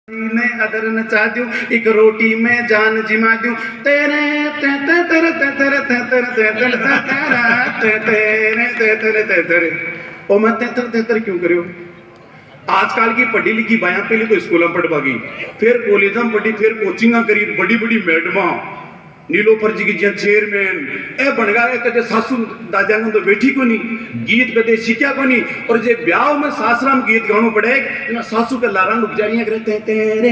ने अदर नचा दूं एक रोटी में जान जिमा दूं तेरे तेरे तेरे तेरे तेरे तेरे तेरे ओ मैं तेरे क्यों करियो। आजकल की पढ़ी लिखी बाया पहले तो स्कूल में पढ़वा गई, फिर कॉलेज में पढ़ी, फिर कोचिंग करी, बड़ी बड़ी मैडमा नीलोफर जी की जिया चेयरमैन ए बन गया। कदे सासू दादा तो बैठी को नहीं, गीत कदे सीखा को नहीं, और जे ब्याह में सासरा में गीत गाना पड़े ना सासू के लारा लुक जानिया करते तेरे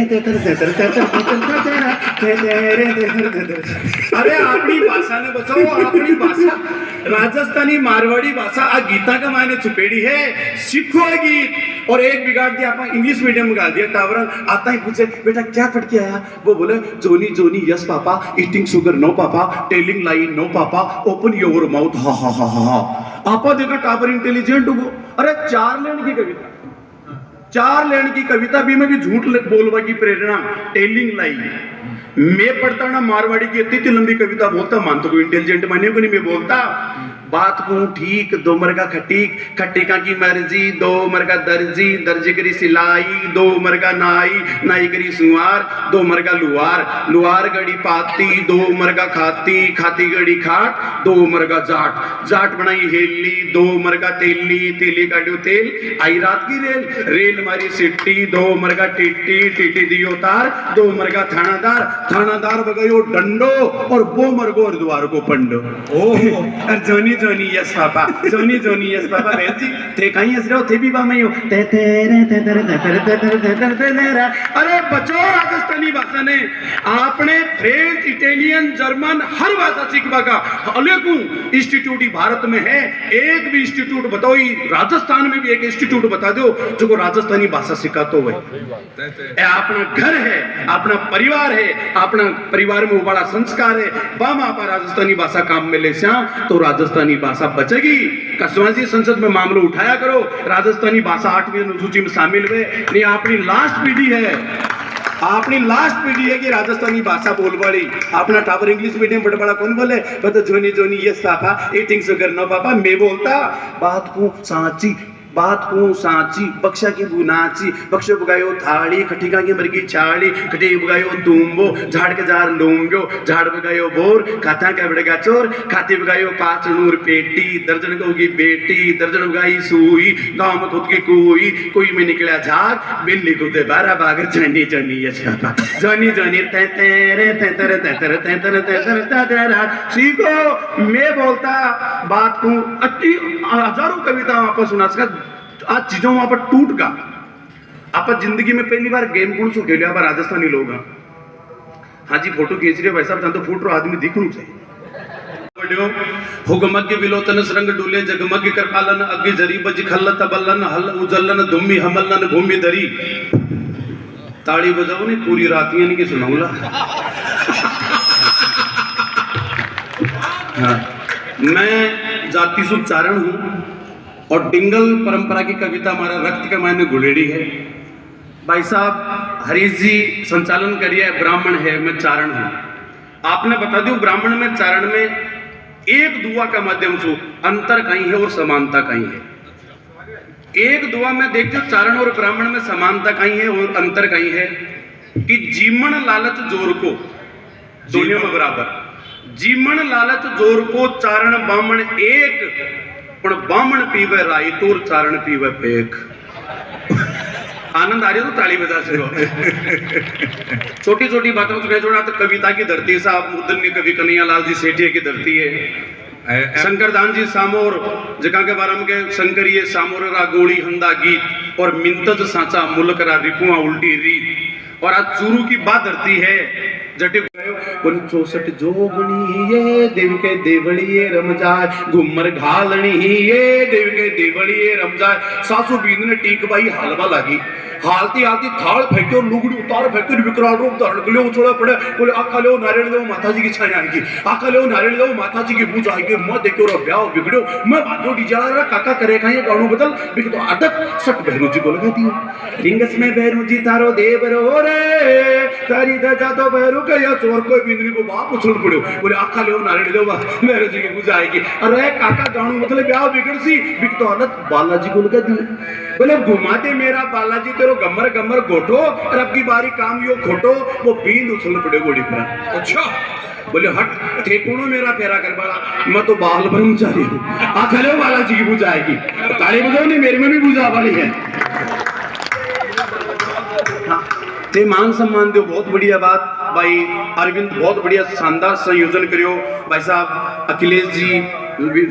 अरे अपनी भाषा ने बचाओ, अपनी भाषा राजस्थानी मारवाड़ी भाषा आ गीता का मायने छुपेड़ी है। सीखो गीत और एक बिगाड़ दिया आप इंग्लिश मीडियम में डाल दिया। टावरन आता ही पूछे बेटा क्या पढ़ के आया, वो बोले Johnny Johnny yes papa, eating sugar no papa, telling lie no papa, open your mouth ha ha ha हा। आपा देखा टावर इंटेलिजेंट हो। अरे 4 लाइन की कविता, 4 लाइन की कविता भी में भी झूठ बोलवा की प्रेरणा टेलिंग लाई। मैं पढ़ता ना मारवाड़ी की इतनी लंबी कविता बोलता, मानता को इंटेलिजेंट माने को नहीं। मैं बोलता बात को ठीक, दो मरगा खटीक, खटीका की मर्जी, दो मरगा दर्जी, दर्जी करी सिलाई, दो मरगा नाई, नाई करी सुआर, दो मरगा लुआर, लुआर गड़ी पाती, दो मरगा खाती, खाती गड़ी खाट, दो मरगा जाट, जाट बनाई हेली, दो मरगा तेली, तेली काटियो तेल, आई रात की रेल, रेल मारी सिट्टी, दो मरगा टिट्टी, टिट्टी दियो तार, दो मरगा थानादार, थानादार बगायो डंडो, और वो मरगो और द्वार को पंडो। ओह जोनी जोनी यस पापा, जोनी जोनी यस पापा। बहन जी थे कहीं हंस रहे हो, थे भी बा में हो ते तेरे ते तेरे ते तेरे ते तेरे ते तेरे ते तेरे। अरे बचो राजस्थानी भाषा ने आपने फ्रेंच, इटालियन, जर्मन हर भाषा सीखवा का अलेकू इंस्टीट्यूट ही भारत में है। एक भी इंस्टीट्यूट बताओ, राजस्थान में भी एक इंस्टीट्यूट बता दो जो को राजस्थानी भाषा सिखाते हुए। अपना घर है, अपना परिवार है, अपना परिवार में बड़ा संस्कार है, बाम आप राजस्थानी भाषा काम में ले तो राजस्थानी भाषा बचेगी। कसवाजी संसद में मामला उठाया करो, राजस्थानी भाषा 8वीं अनुसूची में शामिल हुए। नहीं अपनी लास्ट पीढ़ी है, अपनी लास्ट पीढ़ी है कि राजस्थानी भाषा बोलवाड़ी। अपना टावर इंग्लिश मीडियम बड़ा बड़ा कौन बोले, बता Johnny Johnny yes papa, eating sugar no papa. मैं बोलता बात को सांची, बात को सांची, बक्शा की बुनाची, बक्शो बुगायो थाड़ी, खटिका की मरगी छाड़ी, खटी बुगायो दूंबो, झाड़ के जार लूंगो, झाड़ बुगायो बोर, खाता का बड़ेगा चोर, खाती बुगायो 5 नूर पेटी, दर्जन होगी बेटी, दर्जन बुगाई सुई, गांव में खुद की कोई में निकला झाग, बिल्ली कूदे 12 बागर, जानी जानी यस पापा, जानी जानी ते तेरे ते तेरे ते तेरे ते तेरे ते तेरे ते तेरे। सीखो। मैं बोलता बात को हजारों कविता आपको सुना सका। आज चीजों वहां पर टूट गा। आप जिंदगी में पहली बार गेम कौन सो खेले आप राजस्थानी लोग। हाँ जी फोटो खींच रहे हो भाई साहब, तो फोटो आदमी दिखना चाहिए। हुगमग विलोचन सरंग डूले, जगमग कृपालन, अग्नि जरी बज खल्लत बल्लन, हल उजल्लन धुम्मी हमलन भूमि दरी। ताड़ी बजाओ नहीं पूरी रात नहीं की सुनाऊंगा। हाँ, मैं जाति सुचारण हूं और डिंगल परंपरा की कविता हमारा रक्त के मायने गुलेड़ी है। भाई साहब हरीश जी संचालन करिए, ब्राह्मण है, मैं चारण हूं। आपने बता दूं ब्राह्मण में चारण में एक दुआ का माध्यम से अंतर कहीं है और समानता कहीं है। एक दुआ में देखते हो चारण और ब्राह्मण में समानता कहीं है और अंतर कहीं है कि जीमन लालच जोर को दोनों में बराबर। जीमन लालच जोर को चारण ब्राह्मण एक, बामण पीवे राई तोर चारण पीवे पेख। आनंद आ रही है तो ताली बजा सको। छोटी छोटी बातों से जोड़ा तो कविता की धरती साहब मुद्दन कवि कन्हैयालाल जी सेठिया की धरती है। शंकरदान जी सामोर जगह के बारे में के शंकरिये सामोर रा गोली हंदा गीत और मिंतज सांचा मुल्क रा रिपुआ उल्टी रीत। और आज चूरू की बात धरती है जटे 64 जोगणी ये देव के देवड़िए रमजाय, घुमर घालनी ये देव के देवड़िए रमजाय। सासू बींद ने टीक बाई हालवा लागी, हालती हालती थाल फेंक्यो, लुगड़ी उतार फेंक्यो, विकराल रूप धारण कर लियो, उछड़ा पड़े, बोले आका लो नारियल दो माता जी की छाया आएगी, आका लो नारियल दो माता जी की पूजा आएगी। मैं देखो रो ब्याह बिगड़ो, मैं बाजो डीजा रहा काका करे खाए गाणो बदल बिक तो आदत सट बहनू जी को लगाती है। रिंगस में बहनू जी तारो देव रो रे, तारी दजा तो बहरू के या सोर कोई भी जिंदगी को बाप उछल पड़ो बोले आखा ले नारियल दो बा मेरे जी की पूजा आएगी। अरे काका गाणू मतलब ब्याह बिगड़ सी बिक तो हालत बालाजी को लगा दी बोले घुमाते मेरा बालाजी तेरो गमर गमर गोठो और अब की बारी काम यो खोटो वो बींद उछल पड़े गोड़ी पर। अच्छा बोले हट ठेकुनो मेरा फेरा कर बड़ा मैं तो बाल ब्रह्मचारी हूँ आखा ले बालाजी की पूजा आएगी। ताली बजाओ नहीं मेरे में भी पूजा वाली है। ते मान सम्मान दो बहुत बढ़िया बात भाई अरविंद बहुत बढ़िया शानदार संयोजन करियो भाई साहब अखिलेश जी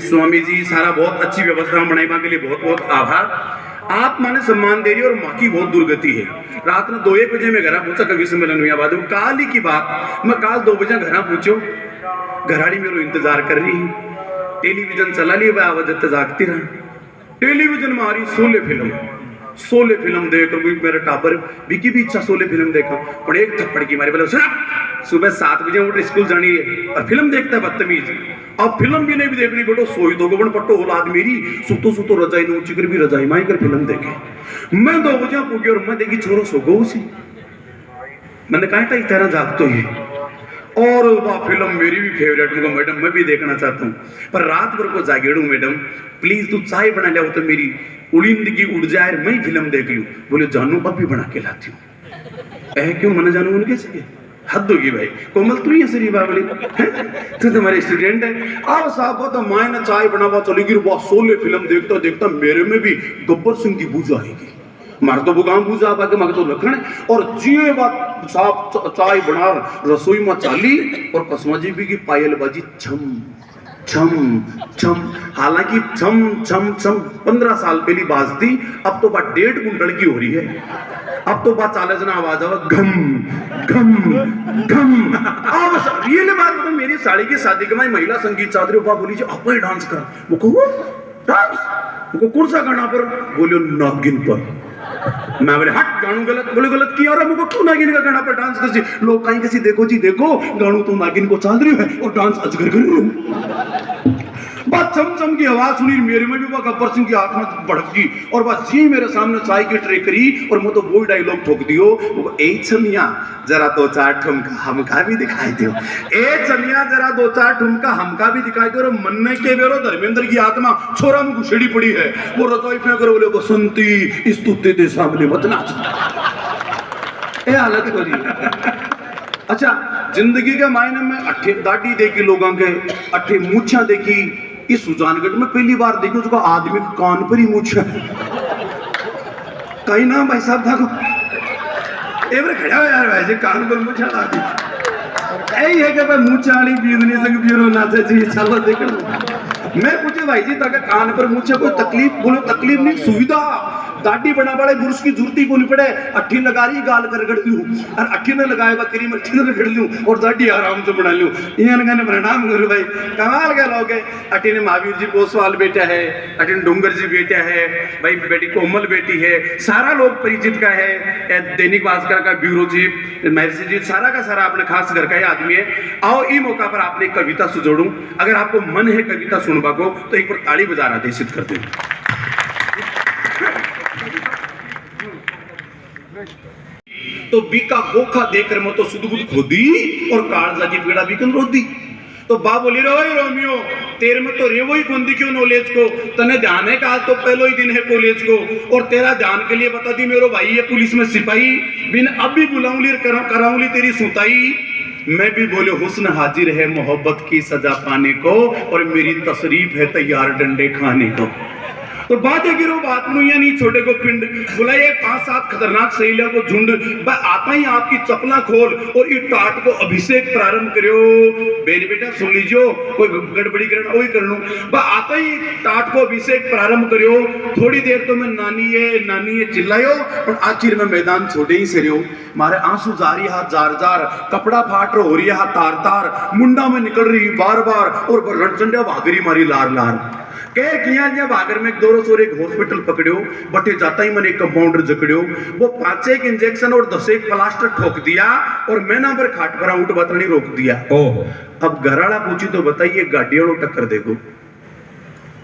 स्वामी जी सारा बहुत अच्छी व्यवस्था बनाई के लिए बहुत बहुत आभार। आप माने सम्मान दे रही हो और माँ की बहुत दुर्गति है। रात में 2-1 बजे मैं घर पूछा कवि सम्मेलन में बाद काल ही की बात मैं काल 2 बजे घर पूछो घराड़ी मेरे इंतजार कर रही है टेलीविजन चला लिया भाई आवाज जागती रहा टेलीविजन मारी सोले फिल्म देख मेरा टाबर बिकी भी इच्छा सोले फिल्म देखा और एक थप्पड़ की मारी बोले सुना सुबह 7 बजे उठ स्कूल जानी है और फिल्म देखता है बदतमीज। अब फिल्म भी नहीं भी देखनी बेटो सोई दो गोबन पट्टो औलाद मेरी सुतो सुतो रजाई नो चिकर भी रजाई माई कर फिल्म देखे मैं 2 बजे पूछी और मैं देखी छोरो सो गो उसी मैंने कहा था इतना जाग तो ये और वह फिल्म मेरी भी फेवरेट उनको मैडम मैं भी देखना चाहता हूँ पर रात भर को जागेड़ू मैडम प्लीज तू चाय बना लिया तो मेरी उड़ींद की उड़ जाए मैं फिल्म देख लूँ। बोले जानू अब भी बना के लाती हूँ क्यों मन जानू उनके से हद होगी भाई कोमल तू ही सरी बावली तू तुम्हारे स्टूडेंट है आओ साहब तो माए ना चाय बनावा चलेगी वो सोले फिल्म देखता देखता मेरे में भी गब्बर सिंह की पूजा आएगी मार तो बुगाम पूजा बाकी मग तो लखन और जिए बात साहब चाय बना रसोई में चाली और कसमा जी भी की पायल बाजी छम छम छम हालांकि छम छम छम 15 साल पहली बाज थी अब तो बात 1.5 कुंटल की हो रही है। अब तो बात चाले जना आवाज आवा घम घम घम अब ये ले बात मतलब मेरी साड़ी की शादी के में महिला संगीत चादरी उपा बोली जी आप ही डांस कर वो कहो डांस वो कौन सा गाना पर बोलियो नागिन पर मैं बोले हट गानू गलत बोले गलत किया और मुझको तू नागिन का गाना पर डांस कर सी लोग कहीं किसी देखो जी देखो गानू तो नागिन को चाल रही है और डांस अजगर कर रही हूँ। बात चमचम की आवाज सुनी मेरे में भी वह गब्बर सिंह की आंख में भड़की और बस जी मेरे सामने चाय की ट्रे करी और मैं तो वो डायलॉग ठोक दियो ए छमिया जरा 2-4 ठुमका हमका भी दिखाई दो ए छमिया जरा 2-4 ठुमका हमका भी दिखाई दो और मन्ने के बेरो धर्मेंद्र की आत्मा छोरा में घुसेड़ी पड़ी है वो रजाई फेंक कर बोले बसंती इस तुत्ते के सामने मत नाच ए हालत हो रही। अच्छा जिंदगी के मायने में अट्ठे दाढ़ी देखी लोगों के अट्ठे मूछा देखी इस सुजानगढ़ में पहली बार देखी उसको आदमी कान पर ही मूछा कहीं ना भाई साहब था एवरे खड़ा हो यार भाई कान पर मूछा आदमी यही है कि भाई मूछा वाली बीजनी संग बीरो नाचे चाहिए चलो देख मैं पूछे भाई जी ताकि कान पर मूछे कोई तकलीफ बोलो तकलीफ नहीं सुविधा दाढ़ी बना बड़े गुरुस की जरूरत को नहीं पड़े अट्ठी लगा रही गाल कर रगड़ लूं और अट्ठी ने लगाए बकरी में अट्ठी ने रगड़ लूं और दाढ़ी आराम से बना लूं ये ने प्रणाम करो भाई कमाल के लोग है। अट्ठी ने महावीर जी पोसवाल बेटा है अट्ठी ने डोंगर जी बेटा है भाई बेटी कोमल बेटी है सारा लोग परिचित का है दैनिक भास्कर का ब्यूरो चीफ महर्षि जी सारा का सारा अपने खास घर का ही आदमी है। आओ इस मौका पर आपने एक कविता सुझोड़ू अगर आपको मन है कविता सुनवा को तो एक बार ताली बजा आदेशित करते हैं। तो बीका गोखा देकर मैं तो सुदबुद खोदी और कालजा की पीड़ा बीकन रोदी तो बा बोली रे रोमियो तेरे में तो रेवो ही कुंदी क्यों नॉलेज को तने ध्यान है का तो पहलो ही दिन है कॉलेज को और तेरा ध्यान के लिए बता दी मेरो भाई ये पुलिस में सिपाही बिन अब भी बुलाऊंली कराऊंली तेरी सुताई मैं भी बोले हुस्न हाजिर है मोहब्बत की सजा पाने को और मेरी तशरीफ है तैयार डंडे खाने को। तो बात है कि रो बात नहीं छोटे को पिंड बोला ये 5-7 खतरनाक सहेलियों को झुंड आता ही आपकी चपला खोल और ये टाट को अभिषेक प्रारंभ करो बेरी बेटा सुन लीजियो कोई गड़बड़ी करना वही कर लूं आता ही टाट को अभिषेक प्रारंभ करो थोड़ी देर तो मैं नानी ये चिल्लायो और आखिर में मैदान छोटे ही से रहो मारे आंसू जारी हाथ जार कपड़ा फाट हो रही है तार तार मुंडा में निकल रही बार बार और रणचंडा भागरी मारी लार लार कह किया जब आगर में 200 एक हॉस्पिटल पकड़ियो बटे जाता ही मैंने एक कंपाउंडर जकड़ियो वो 5 इंजेक्शन और 10 प्लास्टर ठोक दिया और मैं ना पर खाट पर आउट बतानी रोक दिया। अब घराड़ा पूछी तो बताइए गाड़ी वालों टक्कर देगो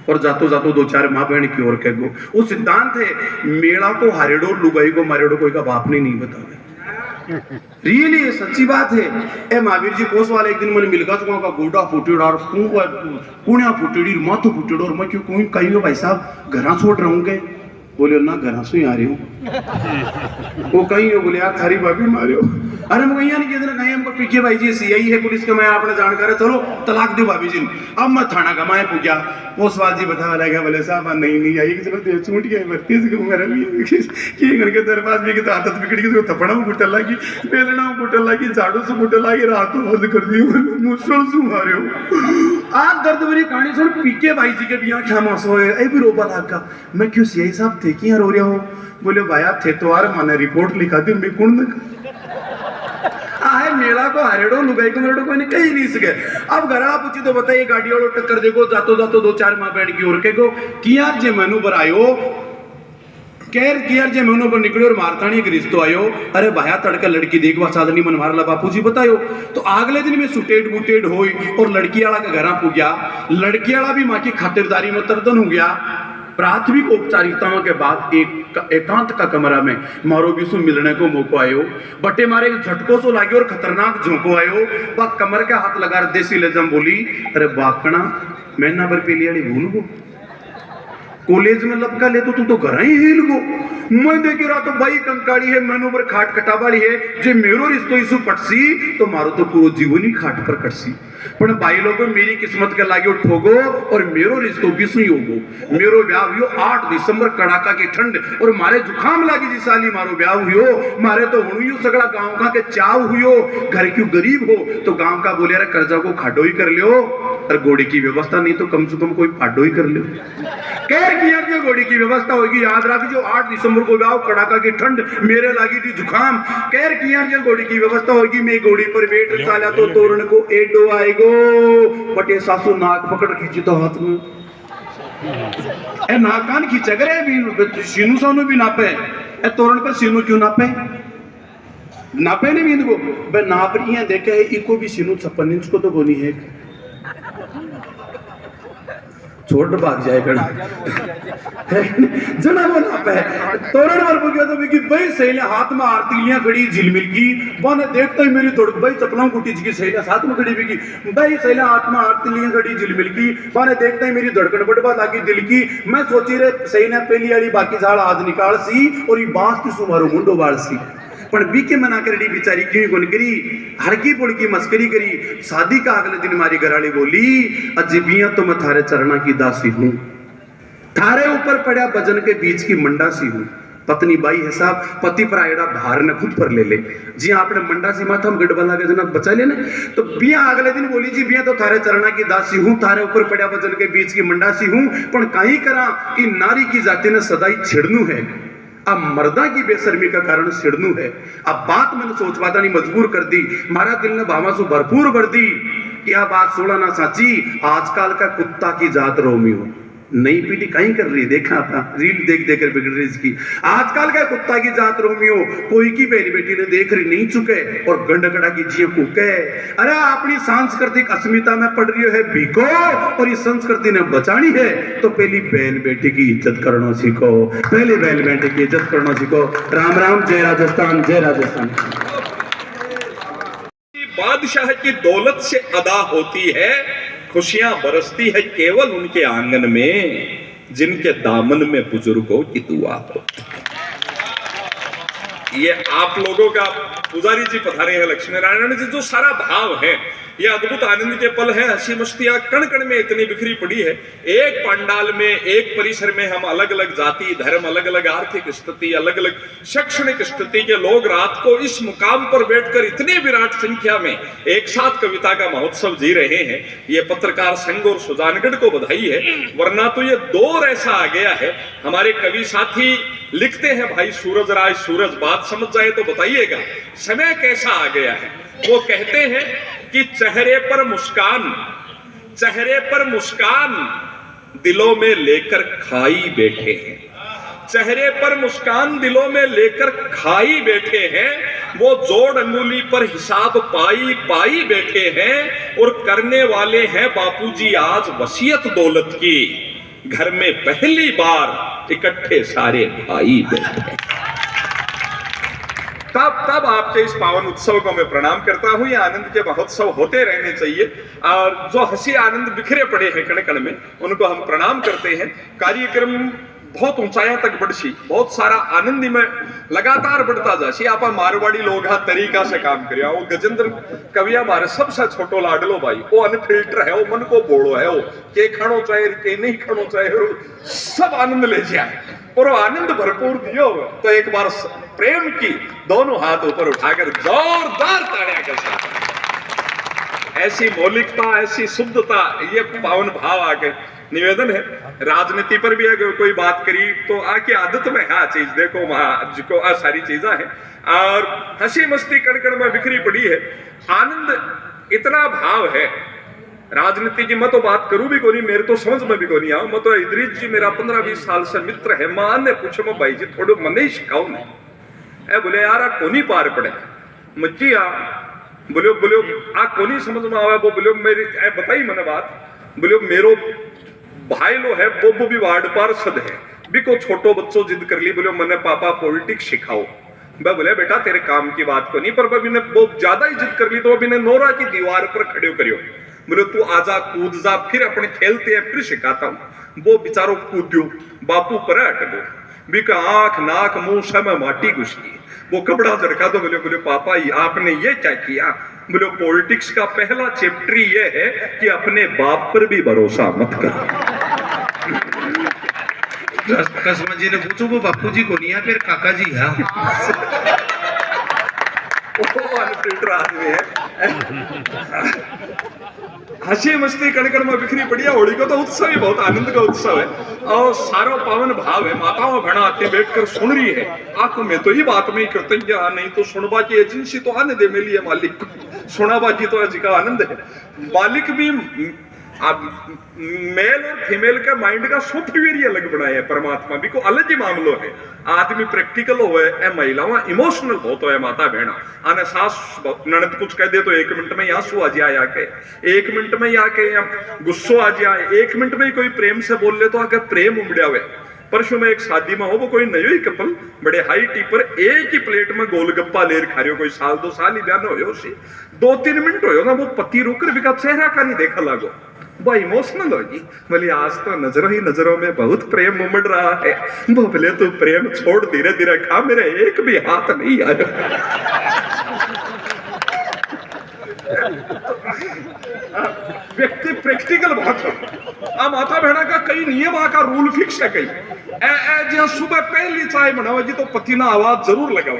और जातो जातो 2-4 माँ बहन की ओर कह गो वो सिद्धांत है मेला को हारेडो लुगाई को मारेडो कोई का बाप ने नहीं बतावे रियली ये सच्ची बात है। ए महावीर जी पोस वाले एक दिन मैंने मिलगा चुका का गोडा फुटेड़ और कुणिया फुटेड़ी माथो फुटेड़ और मैं क्यों कोई कहीं भाई साहब घरा छोड़ रहूंगे। बोले ना घरा से ही आ रही हूँ। वो कहीं हो बोले यार थारी भाभी मारे हो। अरे मैं कहीं नहीं कहते कहीं हमको पीछे भाई जी सीआई है पुलिस के मैं आपने जानकार है चलो तलाक दो भाभी जी। अब मैं थाना का मैं पूछा पोसवाल जी बता वाला क्या बोले साहब नहीं आई कि चलो देव छूट गया भर्ती से मेरा भी कि करके दरबार भी की तो आदत बिगड़ गई तो थपड़ा कुटल लगी बेलना कुटल लगी झाड़ू से कुटल लगी रात बंद कर दी मुश्किल से मारे हो। आप दर्द भरी कहानी सुन पीके भाई जी के भी यहाँ क्या मासो है ए भी रोबा लाग का। मैं क्यों सीआई साहब थे कि रो रहे हो। बोले भाई आप थे तो यार मैंने रिपोर्ट लिखा दी मैं कौन आहे मेला को हरेड़ो लुगाई को मेरेडो कोई नहीं कहीं नहीं सके। अब घर आप पूछी तो बताइए गाड़ी वालों टक्कर देखो जातो जातो 2-4 माँ बैठ की और के को किया जे मेनू पर आयो कैर किया जे मेनू पर निकलो और मारतानी एक रिश्तो आयो। अरे भाया तड़का लड़की देखवा साधनी मन मारला बापू जी बतायो। तो अगले दिन में सुटेड बुटेड होई और लड़की वाला का घर पूजा लड़की वाला भी माँ की खातिरदारी में तरदन हो गया। प्राथमिक औपचारिकताओं के बाद एक एकांत का कमरा में मारो बिसु मिलने को मौको आयो। बटे मारे झटको सो लागे और खतरनाक झोंको आयो। वह कमर के हाथ लगा देसी लजम बोली अरे बाकना मैं ना बर पीली वाली भूल गो कॉलेज में लपका ले तो तू तो घर ही हिल गो। मैं देख रहा तो भाई कंकाड़ी है मैनू पर खाट कटा वाली है जे मेरो रिश्तो इसु पटसी तो मारो तो पूरा जीवन ही खाट पर कटसी। पर भाई लोगों मेरी किस्मत के लागे ठोगो और मेरो रिश्तो बिसुई होगो। मेरो ब्याह हुयो 8 दिसंबर कड़ाका की ठंड और मारे जुखाम लागी जी साली मारो ब्याह हुयो। मारे तो हुणुयो सगड़ा गांव का के चाव हुयो। घर क्यों गरीब हो तो गांव का बोले अरे कर्जा को खाडो ही कर लियो और घोड़ी की व्यवस्था नहीं तो कम से कम कोई फाडो ही कर लियो। कैर किया जो घोड़ी की व्यवस्था होगी याद रख जो 8 दिसंबर को ब्याह कड़ाका की ठंड मेरे लागी थी जुखाम। कैर किया जो घोड़ी की व्यवस्था होगी मैं घोड़ी पर बैठ चाला तो तोरण को एडो आएगो। बटे सासू नाक पकड़ खींची तो हाथ में ए नाकान खींचा करे भी सीनू सानू भी नापे ए तोरण पर सीनू क्यों नापे नापे नहीं बींद को बे नाप रही है देखे इको भी सीनू 56 इंच को तो गोनी है छोड़ भाग जाए जना वो नापे तोरण पर बुझिया तो कि भाई सहेलियां हाथ में आरतीलियां खड़ी झिलमिल की बने देखते ही मेरी दौड़ भाई चपलां कुटी जी की सहेलियां साथ में खड़ी भी की भाई सहेलियां हाथ में आरतीलियां खड़ी झिलमिल की बने देखते ही मेरी धड़कन बढ़वा लागी दिल की। मैं सोची रे सहेलियां पहली वाली बाकी झाड़ हाथ निकाल सी और ये बांस की सुमारो मुंडो बाढ़ सी पर बीके मना कर बेचारी क्यों गुन करी हरकी पुड़की मस्करी करी। शादी का अगले दिन हमारी घराली बोली अजबिया तो मैं थारे चरणा की दासी हूँ थारे ऊपर पड़ा भजन के बीच की मंडासी हूँ। पत्नी बाई है साहब पति पर आयड़ा भार ने खुद पर ले ले जी आपने मंडा सी माथा हम गढ़बला के जना बचा लेने तो बिया अगले दिन बोली जी बिया तो थारे चरणा की दासी हूँ थारे ऊपर पड़ा भजन के बीच की मंडासी हूँ पर कहीं करा कि नारी की जाति ने सदाई छिड़नू है अब मर्दा की बेशर्मी का कारण सिड़नू है। अब बात मैंने सोचवादा नहीं मजबूर कर दी मारा दिल ने भावा सो भरपूर भर दी क्या बात सोला ना साची आजकल का कुत्ता की जात रोमियो नई पीढ़ी कहीं कर रही देखा था रील देख देख कर बिगड़ रही इसकी आजकल का कुत्ता की जात रोमियो कोई की पहली बेटी ने देख रही नहीं चुके और गंडगड़ा की जिये कुके। अरे अपनी सांस्कृतिक अस्मिता में पड़ रही है भीखो और इस संस्कृति ने बचानी है तो पहली बैल बेटी की इज्जत करना सीखो पहले बैल बेटी की इज्जत करना सीखो। राम राम जय राजस्थान जय राजस्थान। बादशाह की दौलत से अदा होती है खुशियां बरसती है केवल उनके आंगन में जिनके दामन में बुजुर्गों की दुआ हो। ये आप लोगों का पुजारी जी पधारे हैं लक्ष्मी नारायण जी जो सारा भाव है ये अद्भुत आनंद के पल है। हंसी मस्तियां कण कण में इतनी बिखरी पड़ी है। एक पंडाल में एक परिसर में हम अलग अलग जाति धर्म अलग अलग आर्थिक स्थिति अलग अलग शैक्षणिक स्थिति के लोग रात को इस मुकाम पर बैठकर इतनी विराट संख्या में एक साथ कविता का महोत्सव जी रहे हैं। ये पत्रकार संघ और सुजानगढ़ को बधाई है वरना तो ये दौर ऐसा आ गया है। हमारे कवि साथी लिखते हैं भाई सूरज राज सूरज बात समझ जाए तो बताइएगा समय कैसा आ गया है। वो कहते हैं कि चेहरे पर मुस्कान दिलों में लेकर खाई बैठे हैं। चेहरे पर मुस्कान दिलों में लेकर खाई बैठे हैं वो जोड़ अंगुली पर हिसाब पाई पाई बैठे हैं और करने वाले हैं बापूजी आज वसीयत दौलत की घर में पहली बार इकट्ठे सारे भाई बैठे। तब आपके इस पावन उत्सव को मैं प्रणाम करता हूँ। ये आनंद के महोत्सव होते रहने चाहिए और जो हंसी आनंद बिखरे पड़े हैं कण कण में उनको हम प्रणाम करते हैं। कार्यक्रम बहुत ऊंचाइयां तक बढ़सी, बहुत सारा आनंदी में लगातार बढ़ता जासी। आप मारवाड़ी लोग हा तरीका से काम करिया। वो गजेंद्र कविया मारे सबसे छोटो लाडलो भाई, वो अनफिल्टर है, वो मन को बोलो है, वो के खड़ो चाहे के नहीं खड़ो चाहे सब आनंद ले जाए और वो आनंद भरपूर दियो। तो एक बार प्रेम की दोनों हाथ ऊपर उठाकर जोरदार तालियां के साथ ऐसी मौलिकता, ऐसी शुद्धता, ये पावन भाव आके निवेदन है। राजनीति पर भी अगर कोई बात करी तो आके आदत में है चीज देखो जिको आ सारी चीजें हैं और हंसी मस्ती कण में बिखरी पड़ी है। आनंद इतना भाव है। राजनीति की मैं तो बात करूं भी कोनी, मेरे तो समझ में भी कोनी आओ। मैं तो इदरीस जी मेरा 15-20 साल से मित्र है। मां ने पूछो मैं भाई जी थोड़ो मने ही सिखाओ नहीं ए बोले यार आ कोनी पार पड़े मच्ची आ बोलो आ कोनी समझ में आवे। वो बोलो मेरी बताई मैंने बात बोलो मेरो भाई लो है वो भी वार्ड पार्षद है भी को छोटो बच्चों जिद कर ली बोलो मने पापा पॉलिटिक्स सिखाओ। मैं बोले बेटा तेरे काम की बात को नहीं, पर अभी ने वो ज्यादा ही जिद कर ली तो अभी ने नोरा की दीवार पर खड़े करियो। बोले तू आजा कूद जा, फिर अपने खेलते हैं फिर सिखाता हूँ। वो बेचारो कूद्यो बापू पर अटको भी का आंख नाक मुंह से में माटी घुसी। वो कपड़ा झड़का तो बोले पापा आपने ये क्या किया? बोले पॉलिटिक्स का पहला चैप्टर ये है कि अपने बाप पर भी भरोसा मत करो। कसमा जी ने पूछो वो बापू जी को नहीं है फिर काका जी है। फिल्टर आदमी है। हंसी मस्ती कण में बिखरी पड़िया। होली को तो उत्सव ही बहुत आनंद का उत्सव है और सारो पावन भाव है। माताओं बहना आती बैठकर सुन रही है। आंखों में तो ये बात में करते नहीं तो सुनबा की एजेंसी तो आने दे मिली है मालिक को, सुनाबा की तो आज का आनंद है। मालिक भी मेल और फीमेल के माइंड का सॉफ्टवेयर ही अलग बनाया है परमात्मा भी को अलग ही मामलो है। आदमी प्रैक्टिकल हो महिलाओं इमोशनल बहुत है। माता बहना आने सास ननद कुछ कह दे तो 1 मिनट में आंसू आ जाए आके, 1 मिनट में आके या गुस्सो आ जाए, 1 मिनट में कोई प्रेम से बोल ले तो आके प्रेम उमड़िया हुए। परसों में एक शादी में हो वो कोई नयो ही कपल बड़े हाई टी पर एक ही प्लेट में गोलगप्पा लेर खा रहे हो। कोई साल 2 साल ही ब्याह हो 2-3 मिनट हो ना वो पति रुकर भी का चेहरा का नहीं देखा लागो वो इमोशनल होगी। बोली आज तो नजरों ही नजरों में बहुत प्रेम उमड़ रहा है। वो बोले तू प्रेम छोड़ धीरे धीरे खा, मेरे एक भी हाथ नहीं आया। व्यक्ति प्रैक्टिकल बहुत है। माता बहना का कई नियम का रूल फिक्स है। कई जो सुबह पहली चाय बनाओ जी तो पति ना आवाज जरूर लगाओ।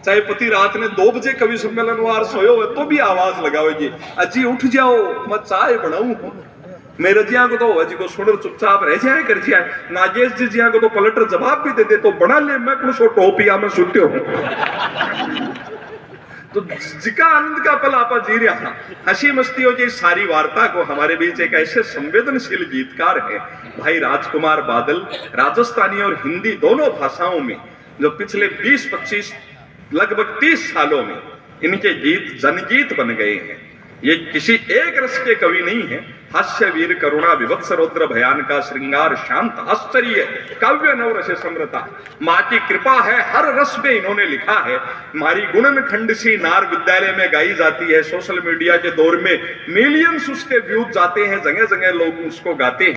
चाहे पति रात ने 2 बजे कवि सम्मेलन वार सोयो है तो भी आवाज लगाओ जी अजी उठ जाओ मैं चाय बनाऊं। मेरे जिया को तो अजी को सुन चुपचाप रह जाए कर जाए। नागेश जी जिया को तो पलटर जवाब भी दे दे तो बना ले मैं कुछ टोपिया में सुते हूं। तो जिका आनंद का पल आपा जी रहा हंसी मस्ती हो जी सारी वार्ता को हमारे बीच एक ऐसे संवेदनशील गीतकार है भाई राजकुमार बादल। राजस्थानी और हिंदी दोनों भाषाओं में जो पिछले 20-25 लगभग 30 सालों में इनके गीत जनगीत बन गए हैं। ये किसी एक रस के कवि नहीं है। हास्य वीर करुणा विवत्स रौद्र भयान का श्रृंगार शांत आश्चर्य काव्य नवरस समृता। माँ की कृपा है हर रस में इन्होंने लिखा है। मारी गुणन खंड सी नार विद्यालय में गाई जाती है। सोशल मीडिया के दौर में मिलियंस उसके व्यूज जाते हैं, जगह जगह लोग उसको गाते हैं।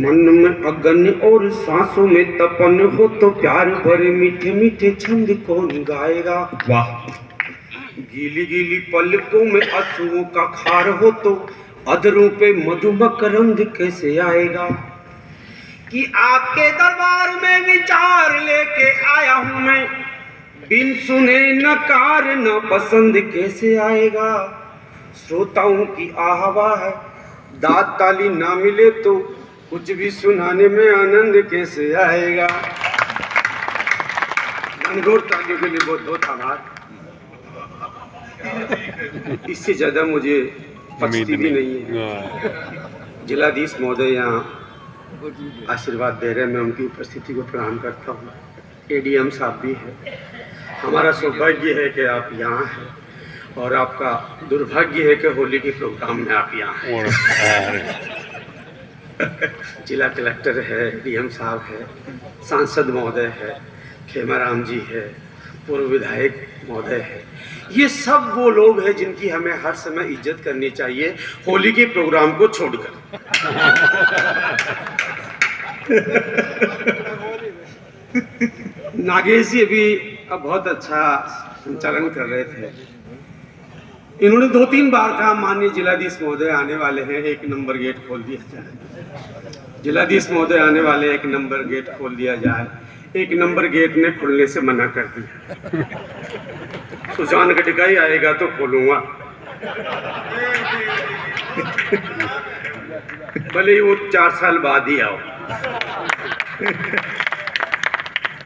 मन में अगन और सांसों में तपन हो तो प्यार भरे मीठे मीठे छंद कौन गाएगा। वाह। गीली गीली पलकों में आंसुओं का खार हो तो अधरों पे मधुमकरंद कैसे आएगा। कि आपके दरबार में विचार लेके आया हूं मैं, बिन सुने नकार न पसंद कैसे आएगा। श्रोताओं की आहवा है दाद ताली ना मिले तो कुछ भी सुनाने में आनंद कैसे आएगा। घनघोर तालियों के लिए बहुत बहुत आभार। इससे ज्यादा मुझे पछती भी नहीं है। जिलाधीश महोदय यहाँ आशीर्वाद दे रहे हैं, मैं उनकी उपस्थिति को प्रणाम करता हूँ। एडीएम साहब भी है। हमारा सौभाग्य है कि आप यहाँ हैं और आपका दुर्भाग्य है कि होली के प्रोग्राम में आप यहाँ हैं। जिला कलेक्टर है, डीएम साहब है, सांसद महोदय है, खेमाराम जी है, पूर्व विधायक महोदय है, ये सब वो लोग हैं जिनकी हमें हर समय इज्जत करनी चाहिए, होली के प्रोग्राम को छोड़कर। नागेश जी भी अब बहुत अच्छा संचालन कर रहे थे। इन्होंने 2-3 बार कहा माननीय जिलाधीश महोदय आने वाले हैं, 1 नंबर गेट खोल दिया जाए। जिलाधीश महोदय आने वाले, 1 नंबर गेट खोल दिया जाए। 1 नंबर गेट ने खुलने से मना कर दिया। सुजान गटकाई आएगा तो खोलूंगा, भले ही वो 4 साल बाद ही आओ।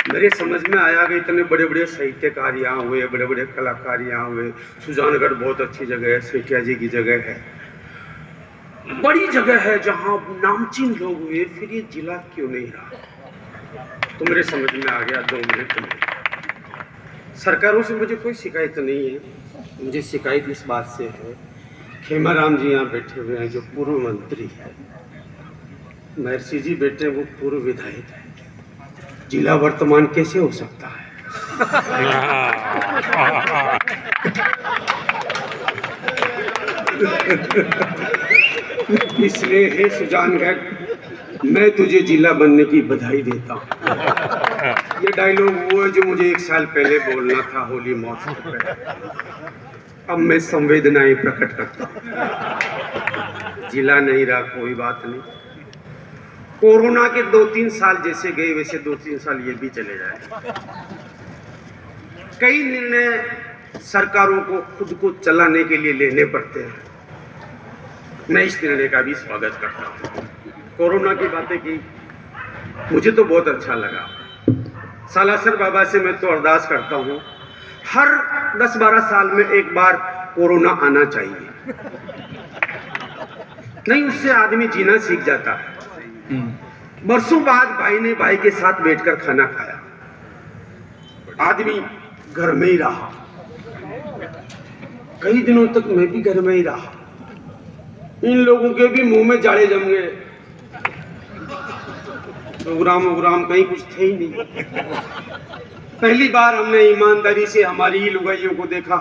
मेरे समझ में आया कि इतने बड़े बड़े साहित्यकार यहाँ हुए, बड़े बड़े कलाकार यहाँ हुए, सुजानगढ़ बहुत अच्छी जगह है, सेठिया जी की जगह है, बड़ी जगह है जहाँ नामचीन लोग हुए, फिर ये जिला क्यों नहीं रहा? तो मेरे समझ में आ गया 2 मिनट में। सरकारों से मुझे कोई शिकायत नहीं है, मुझे शिकायत इस बात से है, खेमाराम जी यहाँ बैठे हुए हैं जो पूर्व मंत्री है, महर्षि जी बैठे वो पूर्व विधायक है, जिला वर्तमान कैसे हो सकता है? इसलिए हे सुजानगढ़, मैं तुझे जिला बनने की बधाई देता हूँ। ये डायलॉग वो है जो मुझे 1 साल पहले बोलना था होली महोत्सव पे। अब मैं संवेदनाएं प्रकट करता हूँ। जिला नहीं रहा, कोई बात नहीं। कोरोना के 2-3 साल जैसे गए वैसे 2-3 साल ये भी चले जाए। कई निर्णय सरकारों को खुद को चलाने के लिए लेने पड़ते हैं, मैं इस निर्णय का भी स्वागत करता हूँ। कोरोना की बातें की, मुझे तो बहुत अच्छा लगा। सालासर बाबा से मैं तो अरदास करता हूँ, हर 10-12 साल में एक बार कोरोना आना चाहिए, नहीं उससे आदमी जीना सीख जाता है। बरसों बाद भाई ने भाई के साथ बैठकर खाना खाया, आदमी घर में ही रहा, कई दिनों तक मैं भी घर में ही रहा। इन लोगों के भी मुंह में जाड़े जम गए, प्रोग्राम कहीं कुछ थे ही नहीं। पहली बार हमने ईमानदारी से हमारी ही लुगाइयों को देखा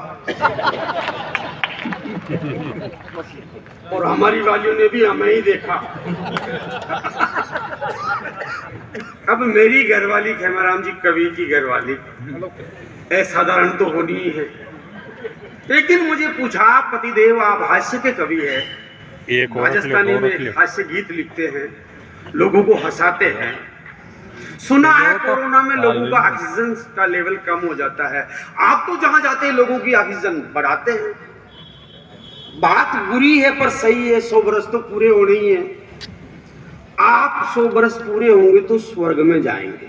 और हमारी वालियों ने भी हमें ही देखा। अब मेरी घरवाली खेमाराम जी कवि की घरवाली असाधारण तो होनी ही है। एक दिन मुझे पूछा, पतिदेव आप हास्य के कवि है, राजस्थानी में हास्य गीत लिखते हैं, लोगों को हंसाते हैं, सुना है कोरोना में लोगों का ऑक्सीजन का लेवल कम हो जाता है, आप तो जहां जाते हैं लोगों की ऑक्सीजन बढ़ाते हैं। बात बुरी है पर सही है, 100 बरस तो पूरे होने ही हैं। आप 100 बरस पूरे होंगे तो स्वर्ग में जाएंगे,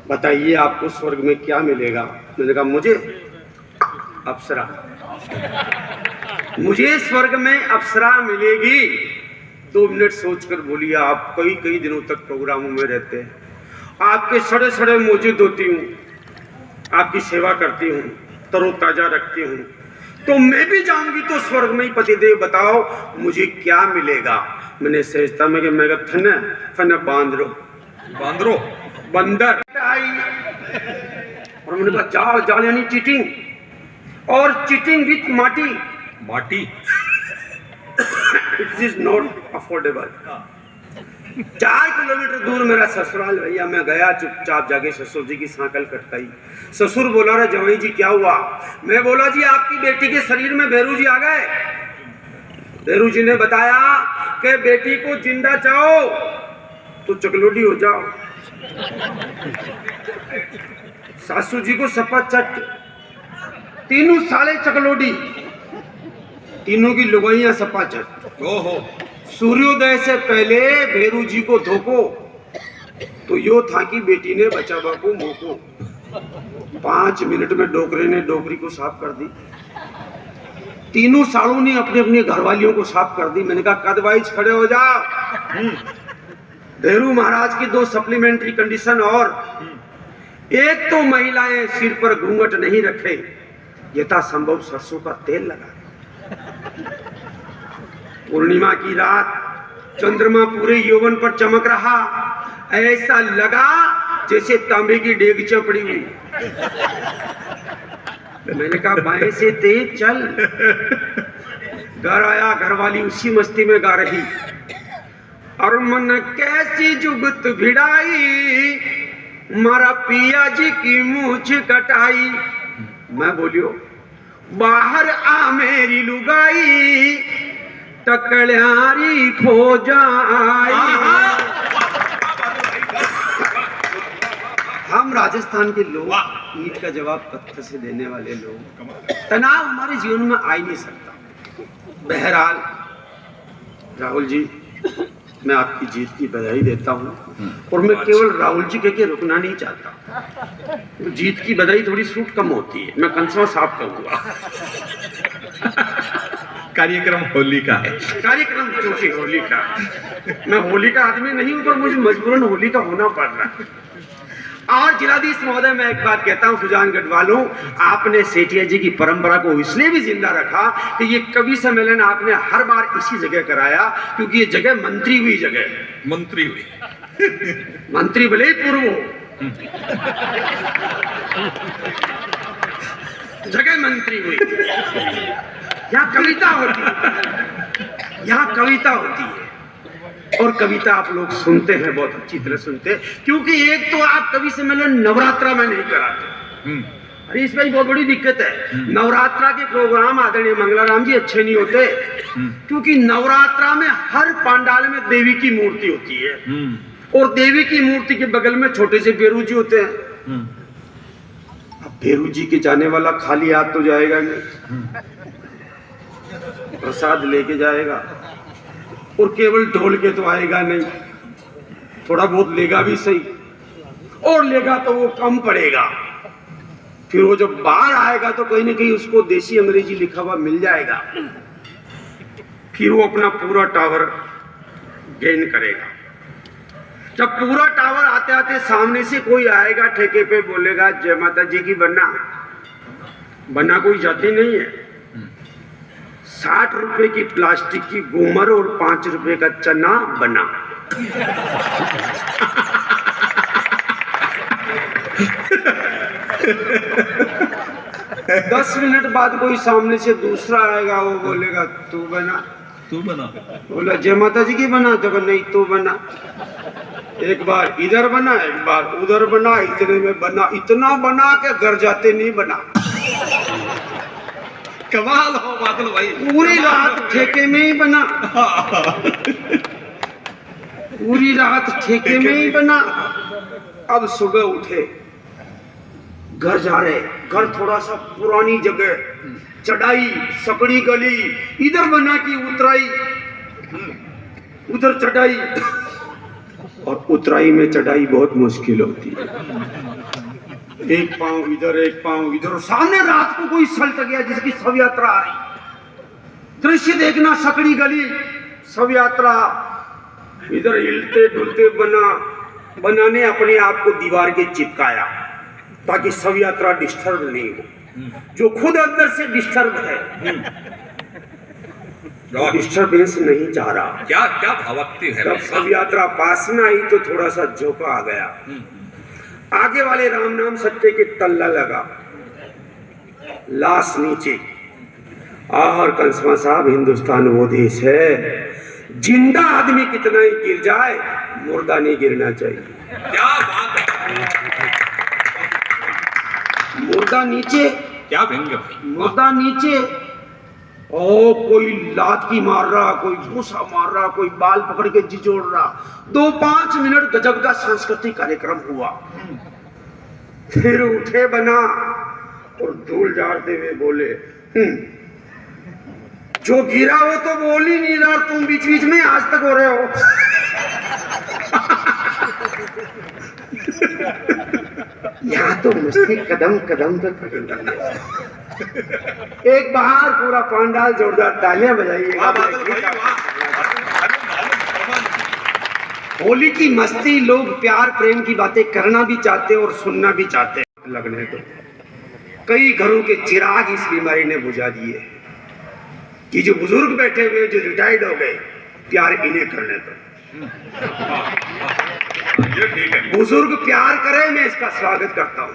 बताइए आपको स्वर्ग में क्या मिलेगा? मैंने कहा मुझे अप्सरा, मुझे स्वर्ग में अप्सरा मिलेगी। 2 मिनट सोचकर बोलिए, आप कई दिनों तक प्रोग्रामों में रहते हैं, आपके सड़े सड़े मौजूद होती हूँ, आपकी सेवा करती हूँ, तरोताजा रखती हूँ, तो मैं भी जाऊंगी तो स्वर्ग में ही। पतिदेव बताओ मुझे क्या मिलेगा? मैंने सहजता में फन बांदरो बंदर आई, और मैंने कहा जाओ जाओ, यानी चीटिंग, और चीटिंग विथ माटी it is not affordable. 4 kilometre दूर मेरा ससुराल भैया, मैं गया चुपचाप जाके ससुर जी की सांकल कटकाई। ससुर बोला, रे जवाई जी क्या हुआ? मैं बोला, जी आपकी बेटी के शरीर में भैरू जी आ गए। भैरू जी ने बताया कि बेटी को जिंदा चाहो तो चकलोडी हो जाओ। सासू जी को सपा चट, तीनों साले चकलोडी, तीनों की लुगाइयां सपा चट। ओहो, सूर्योदय से पहले भैरू जी को धोको तो यो था कि बेटी ने बचा बापू मोको। 5 मिनट में डोकरे ने डोकरी को साफ कर दी, तीनों सालों ने अपने अपने घरवालियों को साफ कर दी। मैंने कहा कदवाइज खड़े हो जाओ। भैरू महाराज की 2 सप्लीमेंट्री कंडीशन, और एक तो महिलाएं सिर पर घूंघट नहीं रखे, यथासंभव सरसों का तेल लगा। पूर्णिमा की रात चंद्रमा पूरे यौवन पर चमक रहा, ऐसा लगा जैसे तांबे की डेगचा पड़ी हुई। मैंने कहा बाएं से तेज चल। घर आया, घरवाली उसी मस्ती में गा रही, और मन कैसी जुगत भिड़ाई, मारा पिया जी की मूछ कटाई। मैं बोलियो बाहर आ मेरी लुगाई, टकल्यारी फौजाई। हम राजस्थान के लोग ईंट का जवाब पत्थर से देने वाले लोग, तनाव हमारे जीवन में आ ही नहीं सकता। बहरहाल राहुल जी, मैं आपकी जीत की बधाई देता हूँ, और मैं केवल राहुल जी कह के रुकना नहीं चाहता। तो जीत की बधाई थोड़ी सूट कम होती है, मैं कंसवा साफ कहूँगा। कार्यक्रम होली का है। कार्यक्रम क्योंकि होली का, मैं होली का आदमी नहीं हूँ, पर मुझे मजबूरन होली का होना पड़ रहा है। और जिलाधीश महोदय, मैं एक बात कहता हूँ सुजानगढ़ वालों, आपने सेठिया जी की परंपरा को इसलिए भी जिंदा रखा कि ये कवि सम्मेलन आपने hर बार इसी जगह कराया, क्योंकि ये जगह मंत्री हुई जगह। मंत्री हुई, मंत्री भले ही पूर्व हो, जगह मंत्री हुई। यहाँ कविता होती है, यहाँ कविता होती है, और कविता आप लोग सुनते हैं, बहुत अच्छी तरह सुनते हैं, क्योंकि एक तो आप कवि सम्मेलन नवरात्रा में नहीं कराते। अरे इसमें बहुत बड़ी दिक्कत है। नवरात्रा के प्रोग्राम आदरणीय मंगलाराम जी अच्छे नहीं होते, क्योंकि नवरात्रा में हर पंडाल में देवी की मूर्ति होती है, और देवी की मूर्ति के बगल में छोटे से बेरू जी होते हैं। अब बेरू जी के जाने वाला खाली हाथ तो जाएगा नहीं, प्रसाद लेके जाएगा, और केवल ढोल के तो आएगा नहीं, थोड़ा बहुत लेगा भी सही, और लेगा तो वो कम पड़ेगा। फिर वो जब बाहर आएगा तो कहीं ना कहीं उसको देसी अंग्रेजी लिखा हुआ मिल जाएगा, फिर वो अपना पूरा टावर गेन करेगा। जब पूरा टावर आते आते सामने से कोई आएगा ठेके पे, बोलेगा जय माता जी की बना, बना कोई जाती नहीं है। 60 रुपए की प्लास्टिक की गोमर और 5 रुपए का चना बना। दस मिनट बाद कोई सामने से दूसरा आएगा, वो बोलेगा तू बना, तू बना। बोला जय माता जी की बना, तो नहीं तू बना। एक बार इधर बना, एक बार उधर बना, इतने में बना, इतना बना के घर जाते नहीं बना। कमाल हो बादल भाई, पूरी रात ठेके में ही बना, पूरी रात ठेके में ही बना। अब सुबह उठे, घर जा रहे, घर थोड़ा सा पुरानी जगह, चढ़ाई, सकड़ी गली, इधर बना की उतराई, उधर चढ़ाई, और उतराई में चढ़ाई बहुत मुश्किल होती है। एक पांव इधर, एक पांव इधर, सामने रात को कोई सल्ट गया जिसकी शव यात्रा आ रही। दृश्य देखना, सकड़ी गली, शव यात्रा, इधर हिलते डुलते बनाने अपने आप को दीवार के चिपकाया ताकि शव यात्रा डिस्टर्ब नहीं हो। जो खुद अंदर से डिस्टर्ब है, डिस्टर्बेंस नहीं चाह रहा। क्या क्या भावुकता है। जब शव यात्रा पास में आई तो थोड़ा सा झोंका आ गया। आगे वाले राम नाम सत्य के तल्ला लगा, लाश नीचे। और कंसवा साहब, हिंदुस्तान वो देश है, जिंदा आदमी कितना ही गिर जाए, मुर्दा नहीं गिरना चाहिए। क्या बात है, मुर्दा नीचे, क्या व्यंग्य भाई, मुर्दा नीचे। ओ कोई लाठी मार रहा, कोई घूसा मार रहा, कोई बाल पकड़ के जिजोड़ रहा। 2-5 मिनट गजब का सांस्कृतिक कार्यक्रम हुआ। फिर उठे बना और धूल झाड़ते हुए बोले, जो गिरा वो तो बोल ही नहीं रहा, तुम बीच बीच में आज तक हो रहे हो। यहाँ तो मस्ती कदम कदम पे खड़ी है। एक बाहर पूरा पंडाल जोरदार तालियां बजाइएगा। होली की मस्ती, लोग प्यार प्रेम की बातें करना भी चाहते और सुनना भी चाहते। लगने तो कई घरों के चिराग इस बीमारी ने बुझा दिए कि जो बुजुर्ग बैठे हुए, जो रिटायर्ड हो गए, प्यार इन्हें करने दो। ये ठीक है। बुजुर्ग प्यार करे, मैं इसका स्वागत करता हूं,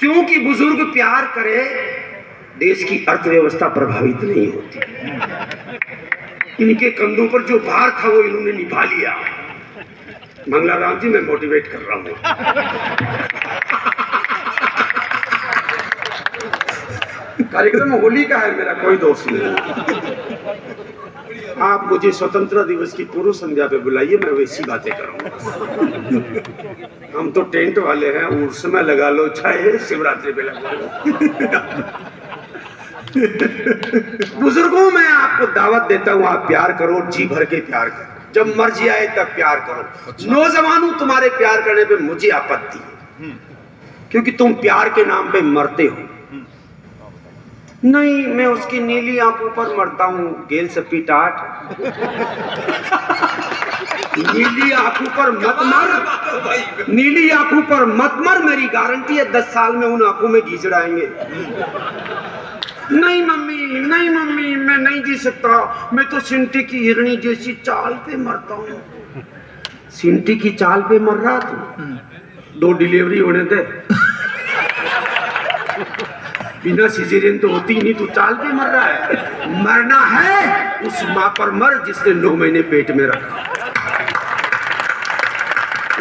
क्योंकि बुजुर्ग प्यार करे देश की अर्थव्यवस्था प्रभावित नहीं होती। इनके कंधों पर जो भार था वो इन्होंने निभा लिया। मंगलाराम जी, मैं मोटिवेट कर रहा हूं। कार्यक्रम होली का है, मेरा कोई दोष नहीं। आप मुझे स्वतंत्रता दिवस की पूर्व संध्या पे बुलाइए, मैं वैसी बातें करूंगा। हम तो टेंट वाले हैं, उर्स में लगा लो चाहे शिवरात्रि पे लगा लो। बुजुर्गों, मैं आपको दावत देता हूं, आप प्यार करो, जी भर के प्यार करो, जब मर्जी आए तब प्यार करो। नौजवानों, तुम्हारे प्यार करने पे मुझे आपत्ति है, क्योंकि तुम प्यार के नाम पे मरते हो। नहीं, मैं उसकी नीली आंखों पर मरता हूँ, गेल सपी टाट। नीली आंखों पर मत मर, नीली आंखों पर मत मर, मेरी गारंटी है 10 साल में उन आंखों में गीजड़ आएंगे। नहीं मम्मी, नहीं मम्मी, मैं नहीं जी सकता, मैं तो सिंटी की हिरणी जैसी चाल पे मरता हूँ। सिंटी की चाल पे मर रहा तू? 2 डिलीवरी होने दे, बिना सिजेरियन तो होती नहीं, तू चाल पे मर रहा है। मरना है उस माँ पर मर जिसने 9 महीने पेट में रखा,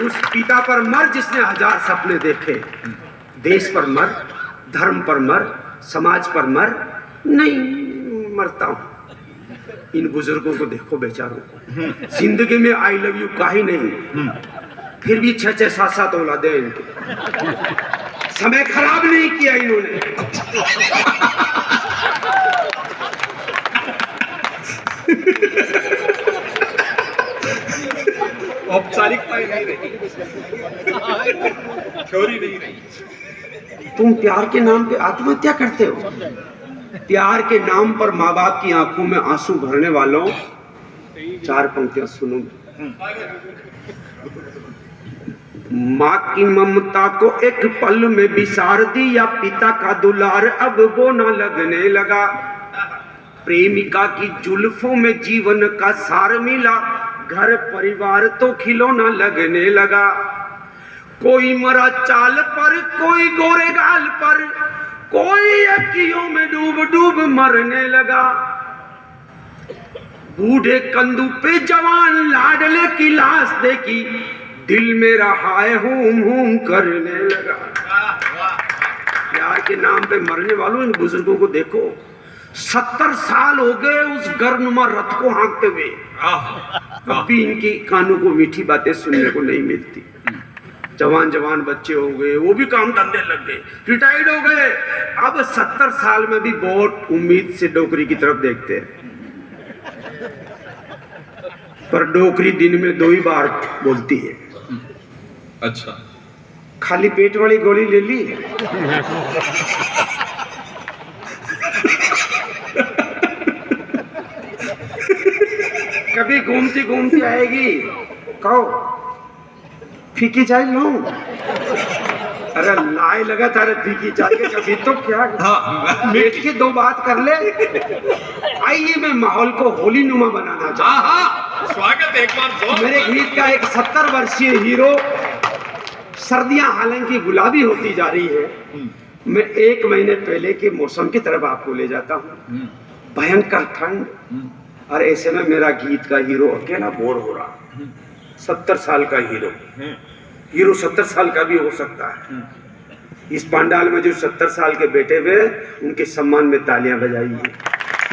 उस पिता पर मर जिसने 1000 सपने देखे। देश पर मर, धर्म पर मर, समाज पर मर। नहीं मरता हूं। इन बुजुर्गों को देखो, बेचारों को जिंदगी में आई लव यू का ही नहीं, फिर भी 6-6, 7-7 औलादे इनके। समय खराब नहीं किया इन्होंने। औपचारिकताएं नहीं रही, थ्योरी नहीं रही। तुम प्यार के नाम पे आत्महत्या करते हो। प्यार के नाम पर माँ बाप की आंखों में आंसू भरने वालों, 4 पंक्तियां सुनो। माँ की ममता को एक पल में बिसार दिया, पिता का दुलार अब वो न लगने लगा। प्रेमिका की जुल्फों में जीवन का सार मिला, घर परिवार तो खिलौना लगने लगा। कोई मरा चाल पर, कोई गोरे गाल पर, कोई अखियों में डूब डूब मरने लगा। बूढ़े कंधों पे जवान लाडले की लाश देखी, दिल मेरा हाय हूम हूम करने लगा। प्यार के नाम पे मरने वालों, इन बुजुर्गों को देखो, 70 साल हो गए उस गर्नुमा रथ को हाँकते हुए। अभी इनकी कानों को मीठी बातें सुनने को नहीं मिलती। जवान जवान बच्चे हो गए, वो भी काम धंधे लग गए, रिटायर्ड हो गए। अब 70 साल में भी बहुत उम्मीद से डोकरी की तरफ देखते हैं, पर डोकरी दिन में 2 ही बार बोलती है। अच्छा, खाली पेट वाली गोली ले ली। कभी घूमती घूमती आएगी, कहो फीकी चाय लो। अरे लाए लगा तारे फीकी चाय के, कभी तो क्या बैठ के 2 बात कर ले। आइए, मैं माहौल को होली नुमा बनाना चाहता हूँ। स्वागत एक बार तो। मेरे गीत का एक 70 वर्षीय हीरो, सर्दियां हालांकि गुलाबी होती जा रही है, मैं 1 महीने पहले के मौसम की तरफ आपको ले जाता हूँ। भयंकर ठंड, और ऐसे में मेरा गीत का हीरो अकेला बोर हो रहा। 70 साल का हीरो, हीरो 70 साल का भी हो सकता है। इस पंडाल में जो 70 साल के बैठे हुए, उनके सम्मान में तालियां बजाइए।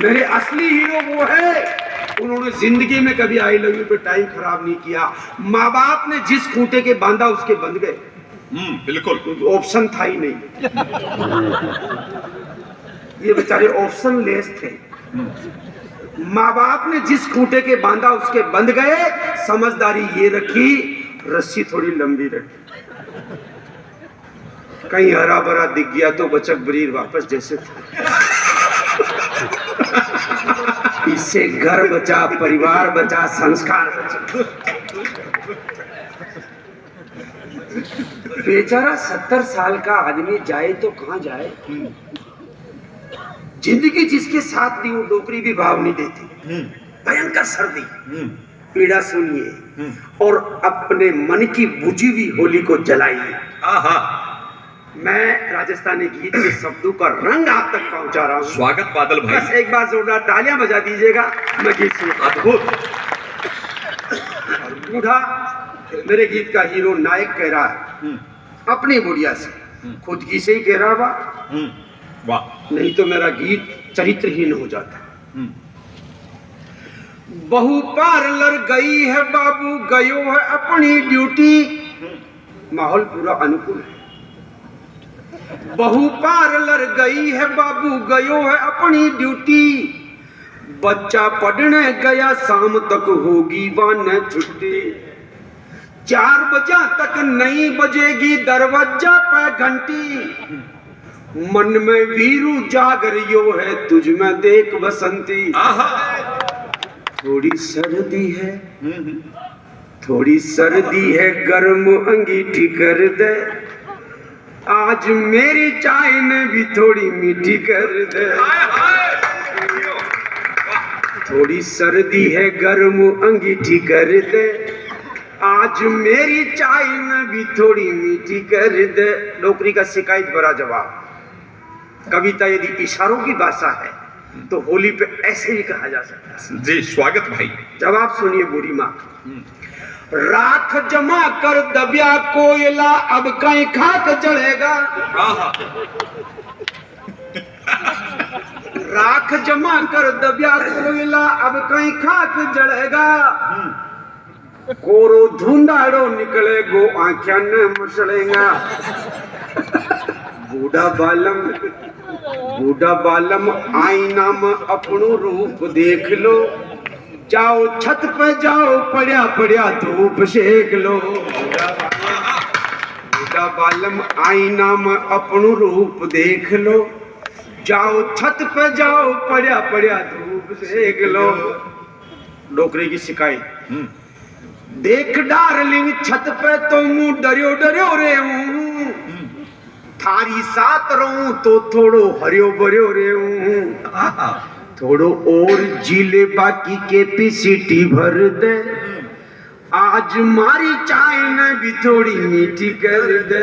मेरे असली हीरो वो है, उन्होंने जिंदगी में कभी आई लव यू पे टाइम खराब नहीं किया। माँ बाप ने जिस खूंटे के बांधा उसके बंध गए। बिल्कुल, ऑप्शन था ही नहीं। ये बेचारे ऑप्शन लेस थे। माँ बाप ने जिस खूंटे के बांधा उसके बंध गए। समझदारी ये रखी, रस्सी थोड़ी लंबी रखी। कहीं हरा भरा दिख गया तो बचक बरीर वापस जैसे था। इससे घर बचा, परिवार बचा, संस्कार बचा। बेचारा 70 साल का आदमी जाए तो कहां जाए। जिंदगी जिसके साथ दी वो डोकरी भी भाव नहीं देती। भयंकर सर्दी, पीड़ा सुनिए और अपने मन की बुझी हुई होली को जलाइए। आहा, मैं राजस्थानी गीत के शब्दों का रंग आप तक पहुंचा रहा हूँ। स्वागत बादल बस भाई। एक बार जोरदार तालियां बजा दीजिएगा, मैं गीत सुनता अद्भुत। हूं। बूढ़ा मेरे गीत का हीरो नायक कह रहा है अपनी बुढ़िया से, खुद की से ही कह रहा बा, वाह। नहीं तो मेरा गीत चरित्रहीन हो जाता। बहू पार्लर गई है, बाबू गयो है अपनी ड्यूटी। माहौल पूरा अनुकूल है। बहू पार्लर गई है, बाबू गयो है अपनी ड्यूटी। बच्चा पढ़ने गया, शाम तक होगी वान छुट्टी। 4 बजे तक नहीं बजेगी दरवाजा पे घंटी। मन में वीरू जाग रहियो है, तुझ में देख बसंती। थोड़ी सर्दी है, थोड़ी सर्दी है, गर्म अंगीठी कर दे। आज मेरी चाय में भी थोड़ी मीठी कर दे। थोड़ी सर्दी है, गर्म अंगीठी कर दे। आज मेरी चाय में भी थोड़ी मीठी कर दे। नौकरी का शिकायत भरा जवाब। कविता यदि इशारों की भाषा है तो होली पे ऐसे ही कहा जा सकता है। जी स्वागत भाई। जवाब सुनिए बूढ़ी माँ। राख जमा कर दबिया कोयला, अब कहीं खाक जलेगा। राख जमा कर दबिया कोयला, अब कहीं खाक जलेगा। कोरो धुंधाड़ो निकले गो, आंखें न मसलेगा। बूढ़ा बालम आईना में अपनो रूप देख लो। जाओ छत पे जाओ, पड़िया पड़िया धूप सेक लो। बूढ़ा बालम आईना में अपनो रूप देख लो। जाओ छत पे जाओ, पड़िया पड़िया धूप सेक लो। नौकरी की शिकायत। देख डार्लिंग छत पे तो मुंह डरियो डरियो रे हूँ। थारी साथ रहूं तो थोड़ो हरियो भरियो रे हूँ। थोड़ो और जिले बाकी कैपेसिटी भर दे। आज मारी चाय न भी थोड़ी मीठी कर दे।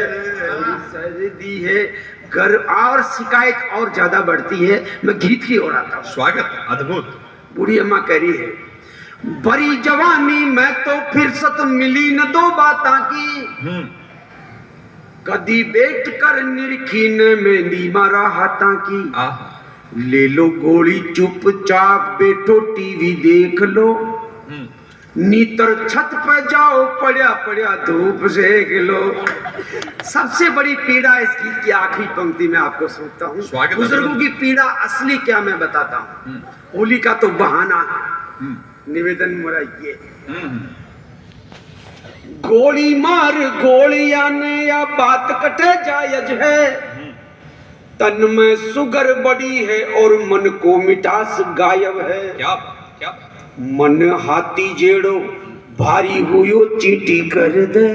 सर्दी है, घर और शिकायत और ज्यादा बढ़ती है। मैं गीत की ओर आता हूँ। स्वागत अद्भुत। बूढ़ी अम्मा कह रही है, बड़ी जवानी में तो फिरसत मिली न दो बातां की। कदी बैठ कर निरखीन में नीमा राहता की। ले लो गोली चुपचाप बैठो टीवी देख लो। नीतर छत पे जाओ, पड़िया पड़िया धूप सेक लो। सबसे बड़ी पीड़ा इस गीत की आखिरी पंक्ति में आपको सुनता हूँ। बुजुर्गों की पीड़ा असली क्या मैं बताता हूँ। होली का तो बहाना है। निवेदन मेरा ये, गोली मार गोलियां ने या बात कटे जायज है। तन में सुगर बड़ी है और मन को मिठास गायब है। क्या क्या मन हाथी जेड़ो भारी हुयो चीटी कर दे।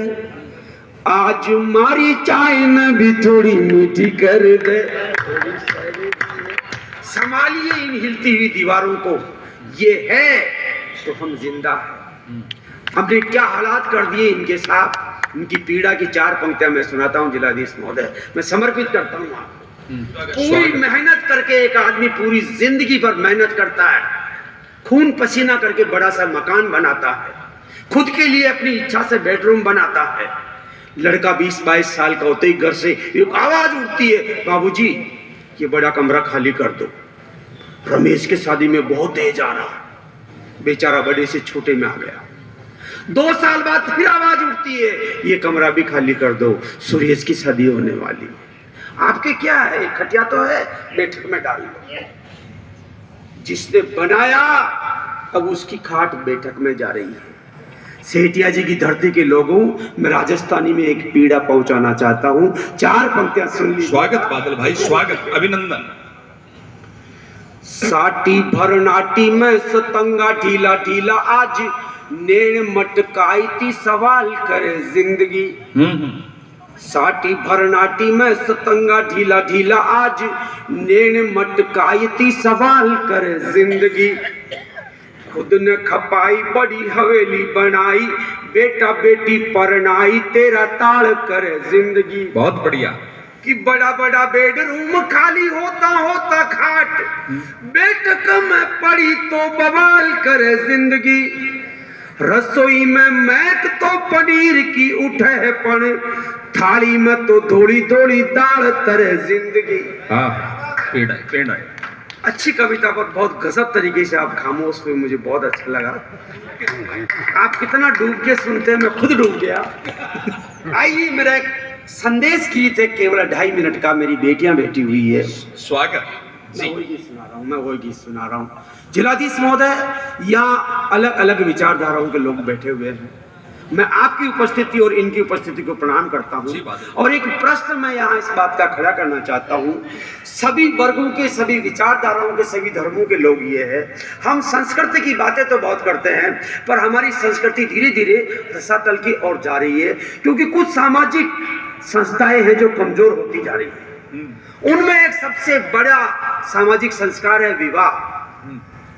आज मारी चाय न भी थोड़ी मीठी कर दे। संभालिए इन हिलती हुई दीवारों को, ये है तो हम जिंदा हैं। हमने क्या हालात कर दिए इनके साथ। इनकी पीड़ा की 4 पंक्तियां मैं सुनाता हूं जिलाधीश महोदय। मैं समर्पित करता हूं आपको। पूरी मेहनत करके एक आदमी पूरी जिंदगी भर मेहनत करता है, खून पसीना करके बड़ा सा मकान बनाता है, खुद के लिए अपनी इच्छा से बेडरूम बनाता है। लड़का 20-22 साल का होते ही घर से एक आवाज उठती है, बाबूजी ये बड़ा कमरा खाली कर दो, रमेश के शादी में बहुत तेज आ रहा। बेचारा बड़े से छोटे में आ गया। 2 साल बाद फिर आवाज उठती है, ये कमरा भी खाली कर दो, सुरेश की शादी होने वाली। आपके क्या है, खटिया तो है, बैठक में डाल दो। जिसने बनाया अब उसकी खाट बैठक में जा रही है। सेठिया जी की धरती के लोगों, मैं राजस्थानी में एक पीड़ा पहुंचाना चाहता हूं। 4 पंक्तियां सुन ली। स्वागत बादल भाई, स्वागत, अभिनंदन। साटी भरनाटी में सतंगा ढीला ढीला, आज नेण मटकाई थी सवाल करे जिंदगी। साटी भरनाटी में सतंगा ढीला ढीला, आज नेण मटकाई थी सवाल करे जिंदगी। खुद ने खपाई बड़ी हवेली बनाई, बेटा बेटी परनाई, तेरा ताड़ करे जिंदगी। बहुत बढ़िया। कि बड़ा बड़ा बेडरूम खाली होता होता खाट, बेटक में पड़ी तो बवाल करे जिंदगी। रसोई में मैक तो पनीर की उठे है पण, थाली में तो थोड़ी थोड़ी दाल तरे जिंदगी। हाँ, पेड़ आए, पेड़ आए। अच्छी कविता पर बहुत गजब तरीके से आप खामोश हुए, मुझे बहुत अच्छा लगा। आप कितना डूब के सुनते हैं, मैं खुद डूब गया। आइए, मेरा एक संदेश गीत है, केवल 2.5 मिनट का, मेरी बेटियां बैठी हुई है। स्वागत। मैं वही गीत सुना रहा हूँ। जिलाधीश महोदय, यहाँ अलग अलग विचारधाराओं के लोग बैठे हुए हैं। मैं आपकी उपस्थिति और इनकी उपस्थिति को प्रणाम करता हूँ। और एक प्रश्न मैं यहाँ इस बात का खड़ा करना चाहता हूँ। सभी वर्गों के, सभी विचारधाराओं के, सभी धर्मों के लोग ये है, हम संस्कृति की बातें तो बहुत करते हैं, पर हमारी संस्कृति धीरे धीरे रसातल की ओर जा रही है, क्योंकि कुछ सामाजिक संस्थाएं हैं जो कमजोर होती जा रही है। उनमें एक सबसे बड़ा सामाजिक संस्कार है विवाह।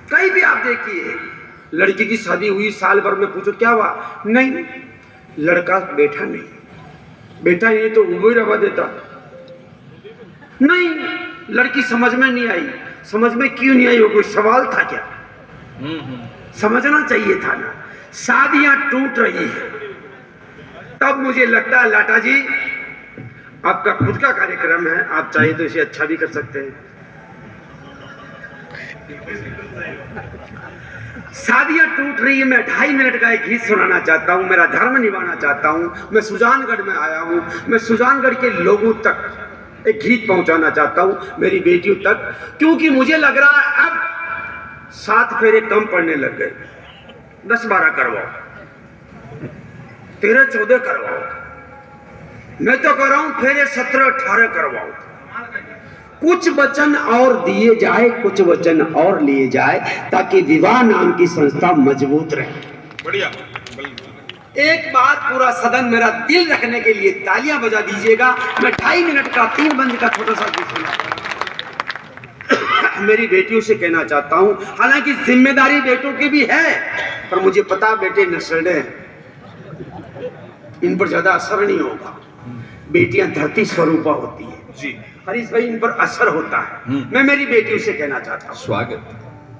कहीं भी आप देखिए, लड़की की शादी हुई, साल भर में पूछो क्या हुआ, नहीं, लड़का बैठा नहीं, बेटा ये तो वो ही रवा देता, नहीं, लड़की समझ में नहीं आई। समझ में क्यों नहीं आई? वो कोई सवाल था क्या? समझना चाहिए था ना। शादियां टूट रही है, तब मुझे लगता है लाटा जी, आपका खुद का कार्यक्रम है, आप चाहे तो इसे अच्छा भी कर सकते हैं। शादियां टूट रही है, मैं 2.5 मिनट का एक गीत सुनाना चाहता हूं, मेरा धर्म निभाना चाहता हूं। मैं सुजानगढ़ में आया हूं, मैं सुजानगढ़ के लोगों तक एक गीत पहुंचाना चाहता हूं, मेरी बेटियों तक, क्योंकि मुझे लग रहा है अब 7 फेरे कम पड़ने लग गए। 10-12 करवाओ, 13-14 करवाओ, मैं तो कर रहा हूं फेरे 17-18 करवाओ। कुछ वचन और दिए जाए, कुछ वचन और लिए जाए, ताकि विवाह नाम की संस्था मजबूत रहे। बढ़िया। एक बार पूरा सदन मेरा दिल रखने के लिए तालियां बजा दीजिएगा। मैं 2.5 मिनट का 3 बंद का छोटा सा गीत मेरी बेटियों से कहना चाहता हूं, हालांकि जिम्मेदारी बेटों की भी है, पर मुझे पता बेटे नसड़े हैं, इन पर ज्यादा असर नहीं होगा। बेटियां धरती स्वरूपा होती है जी, हरीश भाई, इन पर असर होता है। मैं मेरी बेटियों से कहना चाहता हूँ, स्वागत,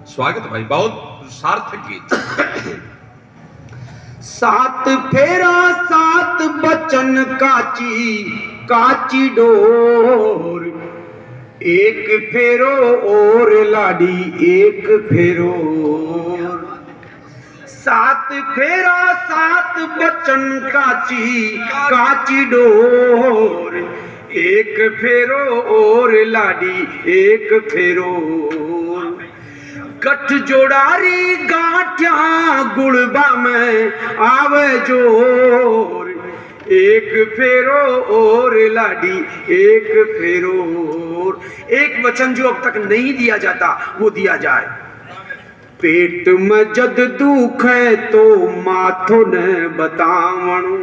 स्वागत भाई, बहुत सार्थक गीत। 7 फेरा 7 बचन काची काची डोर, एक फेरो और लाडी एक फेरो। 7 फेरा 7 बचन काची काची डोर, एक फेरो और लाडी एक फेरो। गठ जोड़ारी गांठिया गुड़बा में आवे जोर, एक फेरो और लाडी एक फेरो। एक वचन जो अब तक नहीं दिया जाता वो दिया जाए। पेट में जद दुख है तो माथो ने बतावणु,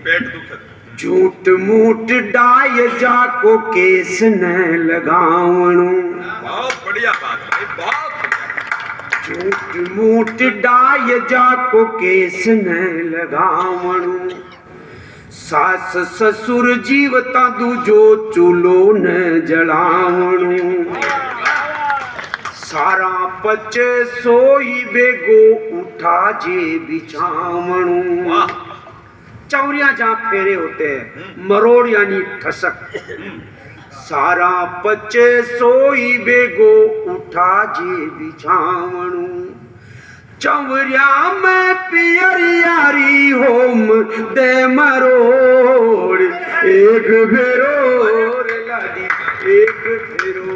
पेट दुख, झूठ मूठ डाय जाको केस न लगावणु। बहुत बढ़िया बात भाई, बहुत बढ़िया। झूठ मूठ डाय जाको केस न लगावणु, सास ससुर जीवता दूजो चूलो न जलावणु। सारा पचे सोई बेगो उठा जे बिछावणु। चौरिया जहाँ फेरे होते हैं, मरोड़ यानी ठसक। सारा पचे सोई बेगो उठा जे बिछावणु। चौरिया में पियरियारी होम दे मरोड़, एक फेरो लाडी एक फेरो।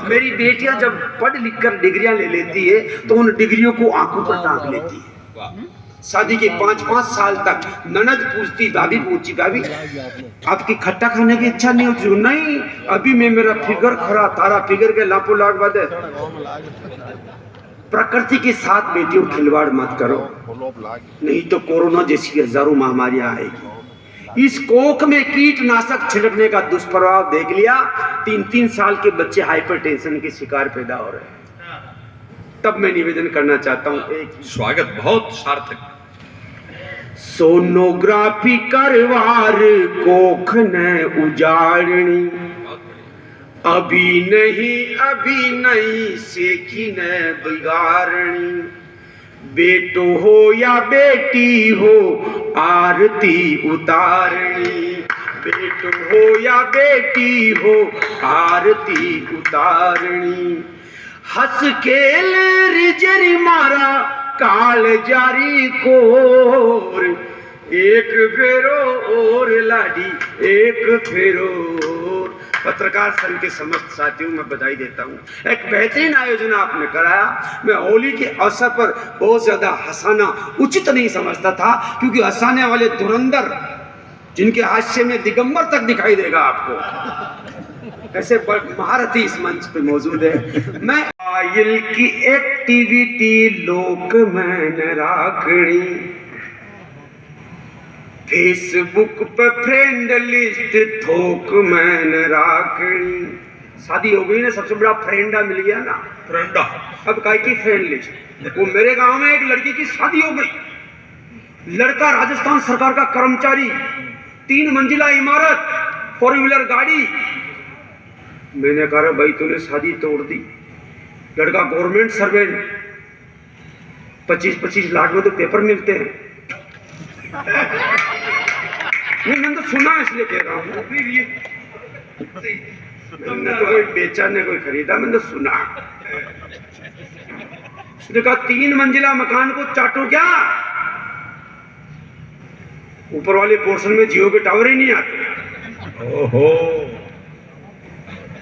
मेरी बेटियां जब पढ़ लिख कर डिग्रियां ले लेती है तो उन डिग्रियों को आंखों पर टांग लेती है। शादी के 5-5 साल तक ननद पूछती, भाभी पूछी, भाभी आपकी खट्टा खाने की इच्छा नहीं होती? नहीं, अभी मैं मेरा फिगर खरा, तारा फिगर के लाखों लाख बाद है। प्रकृति के साथ बेटियों खिलवाड़ मत करो, नहीं तो कोरोना जैसी हजारों महामारियां आएगी। इस कोख में कीटनाशक छिड़कने का दुष्प्रभाव देख लिया, 3-3 साल के बच्चे हाइपरटेंशन के शिकार पैदा हो रहे हैं। तब मैं निवेदन करना चाहता हूँ एक स्वागत, बहुत सार्थक। सोनोग्राफी करवार कोख न उजाड़नी, अभी नहीं सेखी न बिगाड़नी, बेटो हो या बेटी हो आरती उतारनी, बेटो हो या बेटी हो आरती उतारनी, हंस के रिजरी मारा काल जारी कोर, एक फेरो और लाडी एक फेरो और। पत्रकार संघ के समस्त साथियों में बधाई देता हूँ, एक बेहतरीन आयोजन आपने कराया। मैं होली के अवसर पर बहुत ज्यादा हंसाना उचित नहीं समझता था, क्योंकि हंसाने वाले धुरंधर जिनके हास्य में दिगंबर तक दिखाई देगा आपको, ऐसे महारथी इस मंच पे मौजूद है। मैं आयल की एक्टिविटी लोक में न राखनी, फेसबुक पे फ्रेंड लिस्ट थोक में न राखनी। शादी हो गई ना, सबसे बड़ा फ्रेंडा मिल गया ना, फ्रेंडा। अब काय की फ्रेंड लिस्ट। वो मेरे गांव में एक लड़की की शादी हो गई, लड़का राजस्थान सरकार का कर्मचारी, 3 मंजिला इमारत, 4 व्हीलर गाड़ी। मैंने कहा भाई तूने शादी तोड़ दी, लड़का गवर्नमेंट सर्वेंट, 25-25 लाख में तो पेपर मिलते हैं। नहीं, मैंने तो सुना इसलिए कह रहा हूँ, मैंने तो कोई बेचा ने कोई खरीदा, मैंने तो सुना। उसने कहा 3 मंजिला मकान को चाटो क्या, ऊपर वाले पोर्शन में जियो के टावर ही नहीं आते। ओहो,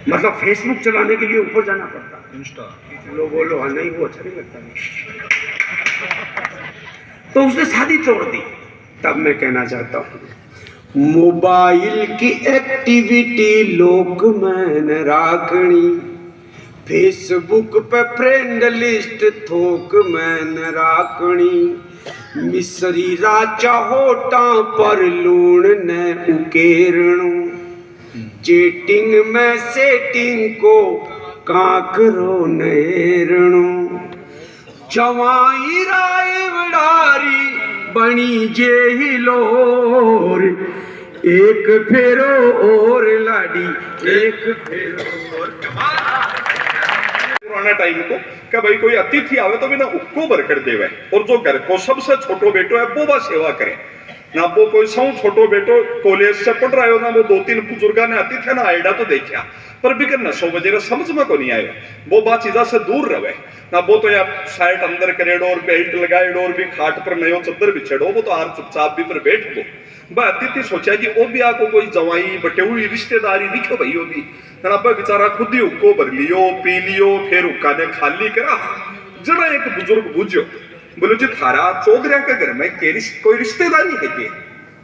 मतलब फेसबुक चलाने के लिए ऊपर जाना पड़ता। इंस्टा। लोग बोलो हाँ, नहीं वो अच्छा नहीं लगता नहीं। तो उसने शादी तोड़ दी। तब मैं कहना चाहता हूँ, मोबाइल की एक्टिविटी लोक में न राखनी, फेसबुक पे फ्रेंड लिस्ट थोक में न राखनी, मिसरी राचा होटा पर लूण न उकेरणू, चेटिंग में सेटिंग को काकरो नेरणू, जवाई राय वडारी बनी जे हिलोर, एक फेरो और लाडी एक फेरो और। पुराना टाइम को क्या भाई कोई अतिथि आवे तो बिना उसको बरकत देवे, और जो घर को सबसे छोटो बेटो है वो बा सेवा करे ना। वो कोई सौ छोटो बेटो कॉलेज से पढ़ रहा हो ना, वो 2-3 बुजुर्गा ने अतिथि ना आयडा तो देखा, पर भी करना 100 बजे समझ में को नहीं आएगा, वो बात चीजा से दूर रहे ना। वो तो यार शर्ट अंदर करेडो और बेल्ट लगाएडो और भी खाट पर नयो चद्दर बिछेड़ो, वो तो आर चुपचाप भी पर बैठ गो। वह अतिथि सोचा जी ओ भी आको कोई जवाई बटे हुई रिश्तेदारी दिखो भाई, वो भी अब बेचारा खुद ही उको भर लियो पी लियो, फिर उका ने खाली करा। जरा एक बुजुर्ग बुझो, बोलो जी थारा चौधरी के घर में कोई रिश्तेदारी है के?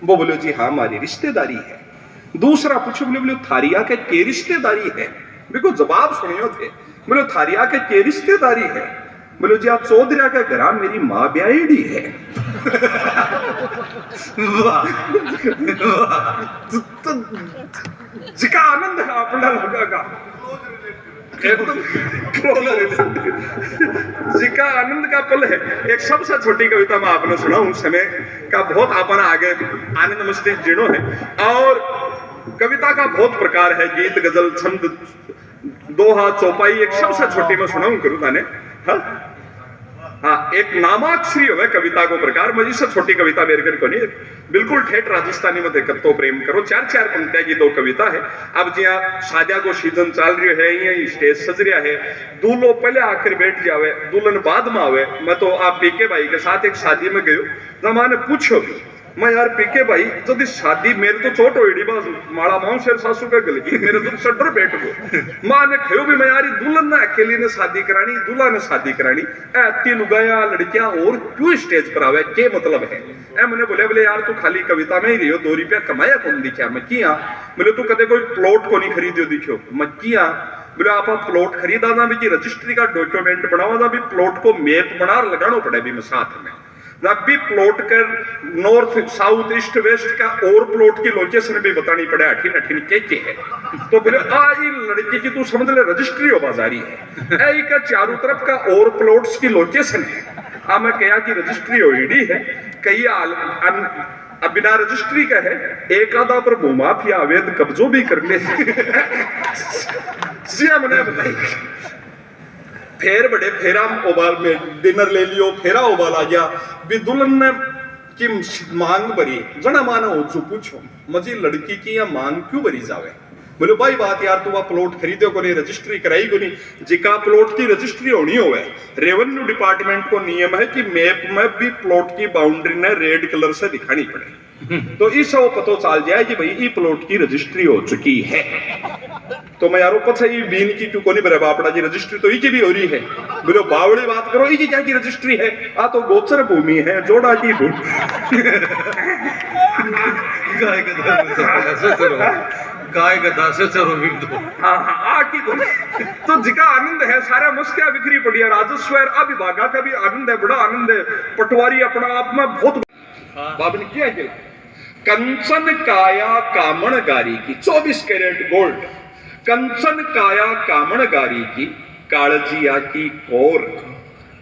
वो बोलो जी हाँ हमारी रिश्तेदारी है। दूसरा पूछो, बोले थारिया के रिश्तेदारी है? देखो जवाब सुनियो थे, बोले थारिया के रिश्तेदारी है? बोलो जी आप चौधरी के घर मेरी माँ ब्याहड़ी है। तो जिका आनंद है अपना लगा जिका आनंद का पल है। एक सबसे छोटी कविता मैं आपने सुनाऊं, समय का बहुत अपना आगे आनंद मस्ती जीणो है। और कविता का बहुत प्रकार है, गीत गजल छंद दोहा चौपाई, एक सबसे छोटी मैं सुनाऊं करूं ताने। हाँ, एक नामाक्षरी हो कविता को प्रकार, मुझे से छोटी कविता मेरे घर को नहीं, बिल्कुल ठेठ राजस्थानी में देखकर तो प्रेम करो। 4-4 पंक्तियां की 2 कविता है। अब जिया शादिया को सीजन चल रही है, यही स्टेज सज रहा है, दूल्हो पहले आकर बैठ जावे, दुल्हन बाद में आवे। मैं तो आप पीके भाई के साथ एक शादी में गयो, जमाने पूछो भी मैं यार पीके भाई जब शादी मेरे तो चोट होड़ी बस माड़ा माऊ शेर सासू का गलगी मेरे तो सडर बैठ गो। माँ ने खयो भी मैं यार दुल्हन ने अकेली ने शादी करानी, दूल्हा ने शादी करानी, ऐती लुगाया लड़कियां और क्यों स्टेज पर आवे, के मतलब है? ए मैंने बोले यार तू खाली कविता में ही रही हो, 2 रुपया कमाया कौन दिखा? मैं किया। बोले तू कदे कोई प्लॉट को नहीं खरीदियो दिखो? मैं किया। बोले आप प्लॉट खरीदा ना भी रजिस्ट्री का डॉक्यूमेंट बनावा ना भी, प्लॉट को मैप बना लगाना पड़े भी मैं साथ में। अब भी प्लॉट कर नॉर्थ साउथ ईस्ट वेस्ट का और प्लॉट की लोकेशन भी बतानी पड़े अठीन अठीन के है तो बोले आई लड़की की तू समझ ले रजिस्ट्री हो बाजारी है ऐ का चारों तरफ का और प्लॉट्स की लोकेशन है आ मैं कहा कि रजिस्ट्री होईडी है कई अब बिना रजिस्ट्री का है एक आधा पर भूमाफिया अवैध कब्जों भी कर ले सिया मैंने बताई फेर बड़े फेरा उबाल में डिनर ले लियो फेरा उबाल आ गया भी दुल्हन ने की मांग भरी जना माना हो चु पूछो मजी लड़की की या मांग क्यों भरी जावे बोले भाई बात यार तू प्लॉट खरीदो को नहीं रजिस्ट्री कराई को नहीं जिका प्लॉट की रजिस्ट्री होनी होवे रेवेन्यू डिपार्टमेंट को नियम है कि मैप में भी प्लॉट की बाउंड्री ने रेड कलर से दिखानी पड़े तो इस वो पतो चल जाए कि भाई ये प्लॉट की रजिस्ट्री हो चुकी है तो मैं यारो पता ये बीन की क्यों कोनी बरे बापड़ा जी रजिस्ट्री तो की भी हो रही है बोलो बावड़ी बात करो ये क्या की रजिस्ट्री है आ तो गोचर भूमि है जोड़ा की भूमि गाय गधा से चरो हाँ आ की तो जिका आनंद है सारा मुस्किया बिखरी पड़ी है राजस्व विभागा का भी आनंद है बड़ा आनंद है पटवारी अपना आप में बहुत बाब ने क्या किया कंचन काया कामणगारी की 24 कैरेट गोल्ड कंचन काया कामणगारी की कालजिया की कोर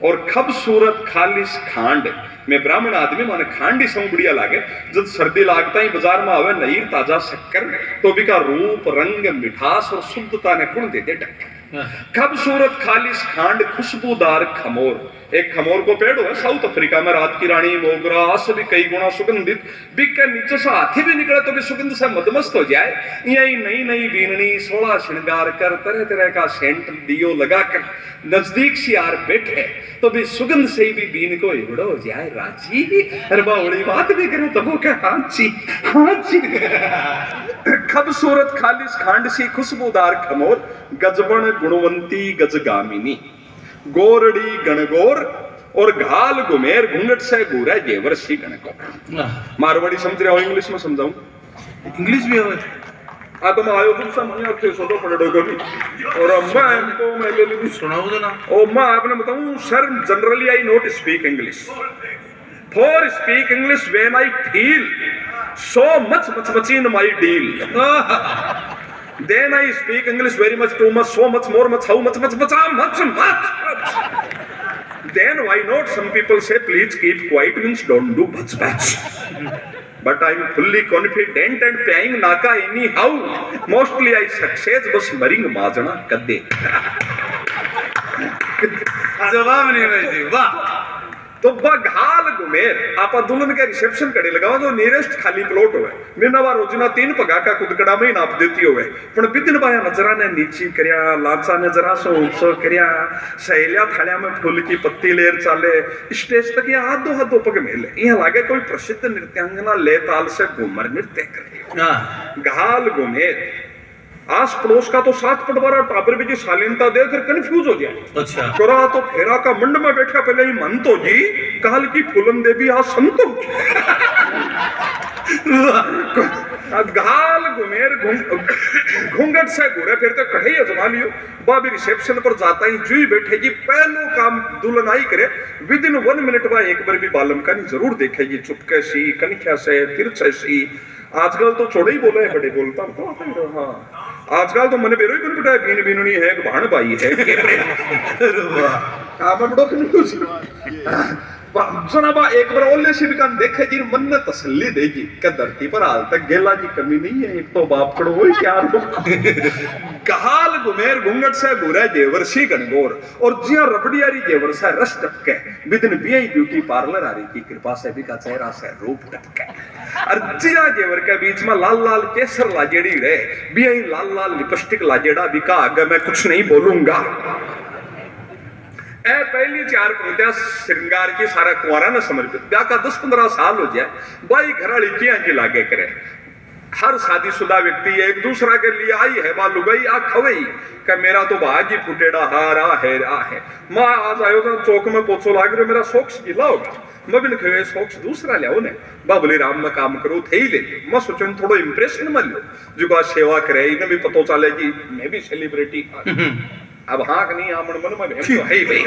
और खूबसूरत खालिश खांड में ब्राह्मण आदमी माने खांडी सौ बढ़िया लागे जब सर्दी लागता ही बाजार में आवे नई ताजा शक्कर तो भी का रूप रंग मिठास और शुद्धता ने गुण देते टक्कर खूबसूरत खालिश खांड खुशबूदार खमोर एक खमोर को पेड़ है साउथ अफ्रीका में रात की रानी मोगरा से भी कई गुना सुगंधित बिक के नीचे से हाथी भी निकले तो भी सुगंध से मदमस्त हो जाए यही नई नई बीननी 16 श्रृंगार कर तरह तरह का सेंट दियो लगाकर नजदीक से यार बैठे तो भी सुगंध से ही भी बीन को एवड़ा हो जाए राजी अरे बावड़ी बात भी करे तो वो क्या हांची खूबसूरत खालिश खांड सी खुशबूदार खमोर गजबन गुणवंती गजगामिनी गोरड़ी गणगोर और घाल गुमेर घूंघट से गोरा जेवर सी गणको मारवाड़ी समझ रहे हो इंग्लिश में समझाऊं इंग्लिश भी हो आ तो मैं आयो तुम समझ अच्छे सोचो पढ़ो को नहीं और मैं तो मैं ले ली सुनाओ तो ना ओ मैं आपने बताऊं sir generally I not speak English for speak English when I feel so much in my deal then I speak English very much too much so much more much how much then why not some people say please keep quiet means don't do much but I'm fully confident and paying naka anyhow mostly I success बस मरिंग माजना कदे जवाब नहीं भाई वाह तो बघाल गुमेर आपा दुल्हन के रिसेप्शन करे लगावा जो नियरेस्ट खाली प्लॉट होवे मेनवा रोजना 3 पगा का कुदकड़ा में नाप देती होवे पण बिदिन बाया नजरा ने नीची करया लाचा ने जरा सो ऊंचो करया सहेलिया थाळ्या में फूल की पत्ती लेर चाले स्टेज तक या हाथों पग मेले यहां लागे कोई प्रसिद्ध नृत्यांगना ले ताल से घूमर नृत्य करे घाल गुमेर आस पड़ोस का तो 7 फुट बड़ा टाबर भी जी शालीनता देखकर कंफ्यूज हो गया अच्छा करा तो फेरा का मंड में बैठा पहले ही मन तो जी काल की फूलन देवी आ संतो घाल गुमेर घूंघट से घूरे फिर तो कढ़े अजमा लियो बाबी रिसेप्शन पर जाता ही जुई बैठेगी पहलो काम दुल्हन आई करे विद इन 1 मिनट बाद एक बार भी बालम का नहीं जरूर देखेगी चुपके सी कनख्या से तिरछे सी आजकल तो छोड़े ही बोले बड़े बोलता तो हाँ आजकल तो मन बेरो ही कौन पता है बीन बीननी है भाण भाई है मैं बड़ो कंफ्यूज जनाबा एक बार ओले से भी कान देखे जी मन ने तसल्ली देगी कि धरती पर हाल तक गेला की कमी नहीं है एक तो बाप कड़ो हो क्या कहाल गुमेर घूंघट से घूरा जेवर सी गणगोर और जिया रबड़ियारी जेवर से रस टपके विदिन बीआई ब्यूटी पार्लर आ रही की कृपा से भी का चेहरा से रूप टपके और जिया जेवर के बीच में लाल लाल केसर लाजेड़ी रे बीआई लाल लाल लिपस्टिक लाजेड़ा भी का आगे मैं कुछ नहीं बोलूंगा ए पहली 4 पंक्तियां श्रृंगार की सारा कुंवारा ने समर्पित ब्याह का 10-15 साल हो जाए बाई घराड़ी किया की लागे करे हर शादीशुदा व्यक्ति एक दूसरा के लिए आई है बालू गई आ खवई का मेरा तो भाग ही फुटेड़ा हारा है माँ आज आयो तो चौक में पोछो लाग रहे मेरा सोक्स गिला होगा मैं भी लिखे सोक्स दूसरा लिया ने बाबली राम में काम करो थे ही ले मैं सोचो थोड़ा इंप्रेशन मत लो जो सेवा करे इन्हें भी पता चले कि मैं भी सेलिब्रिटी अब हाँक नहीं आमण मन में भेम तो है ही भाई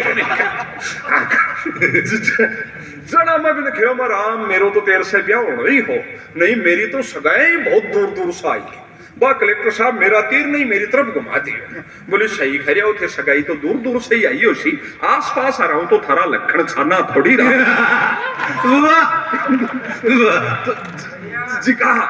जना मैं भी खेो में राम मेरो तो तेरे से ब्याह हो रही हो नहीं मेरी तो सगाई बहुत दूर दूर से आई है वाह कलेक्टर साहब मेरा तीर नहीं मेरी तरफ घुमा दियो बोले सही खरे हो थे सगाई तो दूर दूर से ही आई हो सी आस पास आ रहा हूं तो थारा लखन छाना थोड़ी रहा जी कहा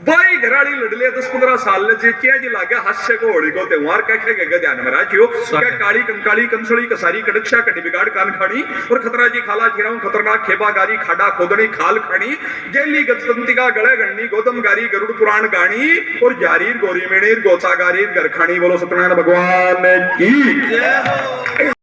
भाई घराड़ी लड़ले 10-15 साल ले जे क्या जी लागे हास्य को होड़ी को त्योहार कह के ध्यान में राखियो क्या काली कंकाली कंसड़ी कसारी कड़क्षा कटी बिगाड़ कान खानी और खतरा जी खाला खिराऊं खतरनाक खेबा गारी खाडा खोदड़ी खाल खानी गेली गजतंतिका गळे गणनी गौतम गारी गरुड़ पुराण गानी और जारीर गोरी मेणीर गोचा गारीर गरखानी बोलो सत्यनारायण भगवान की जय हो।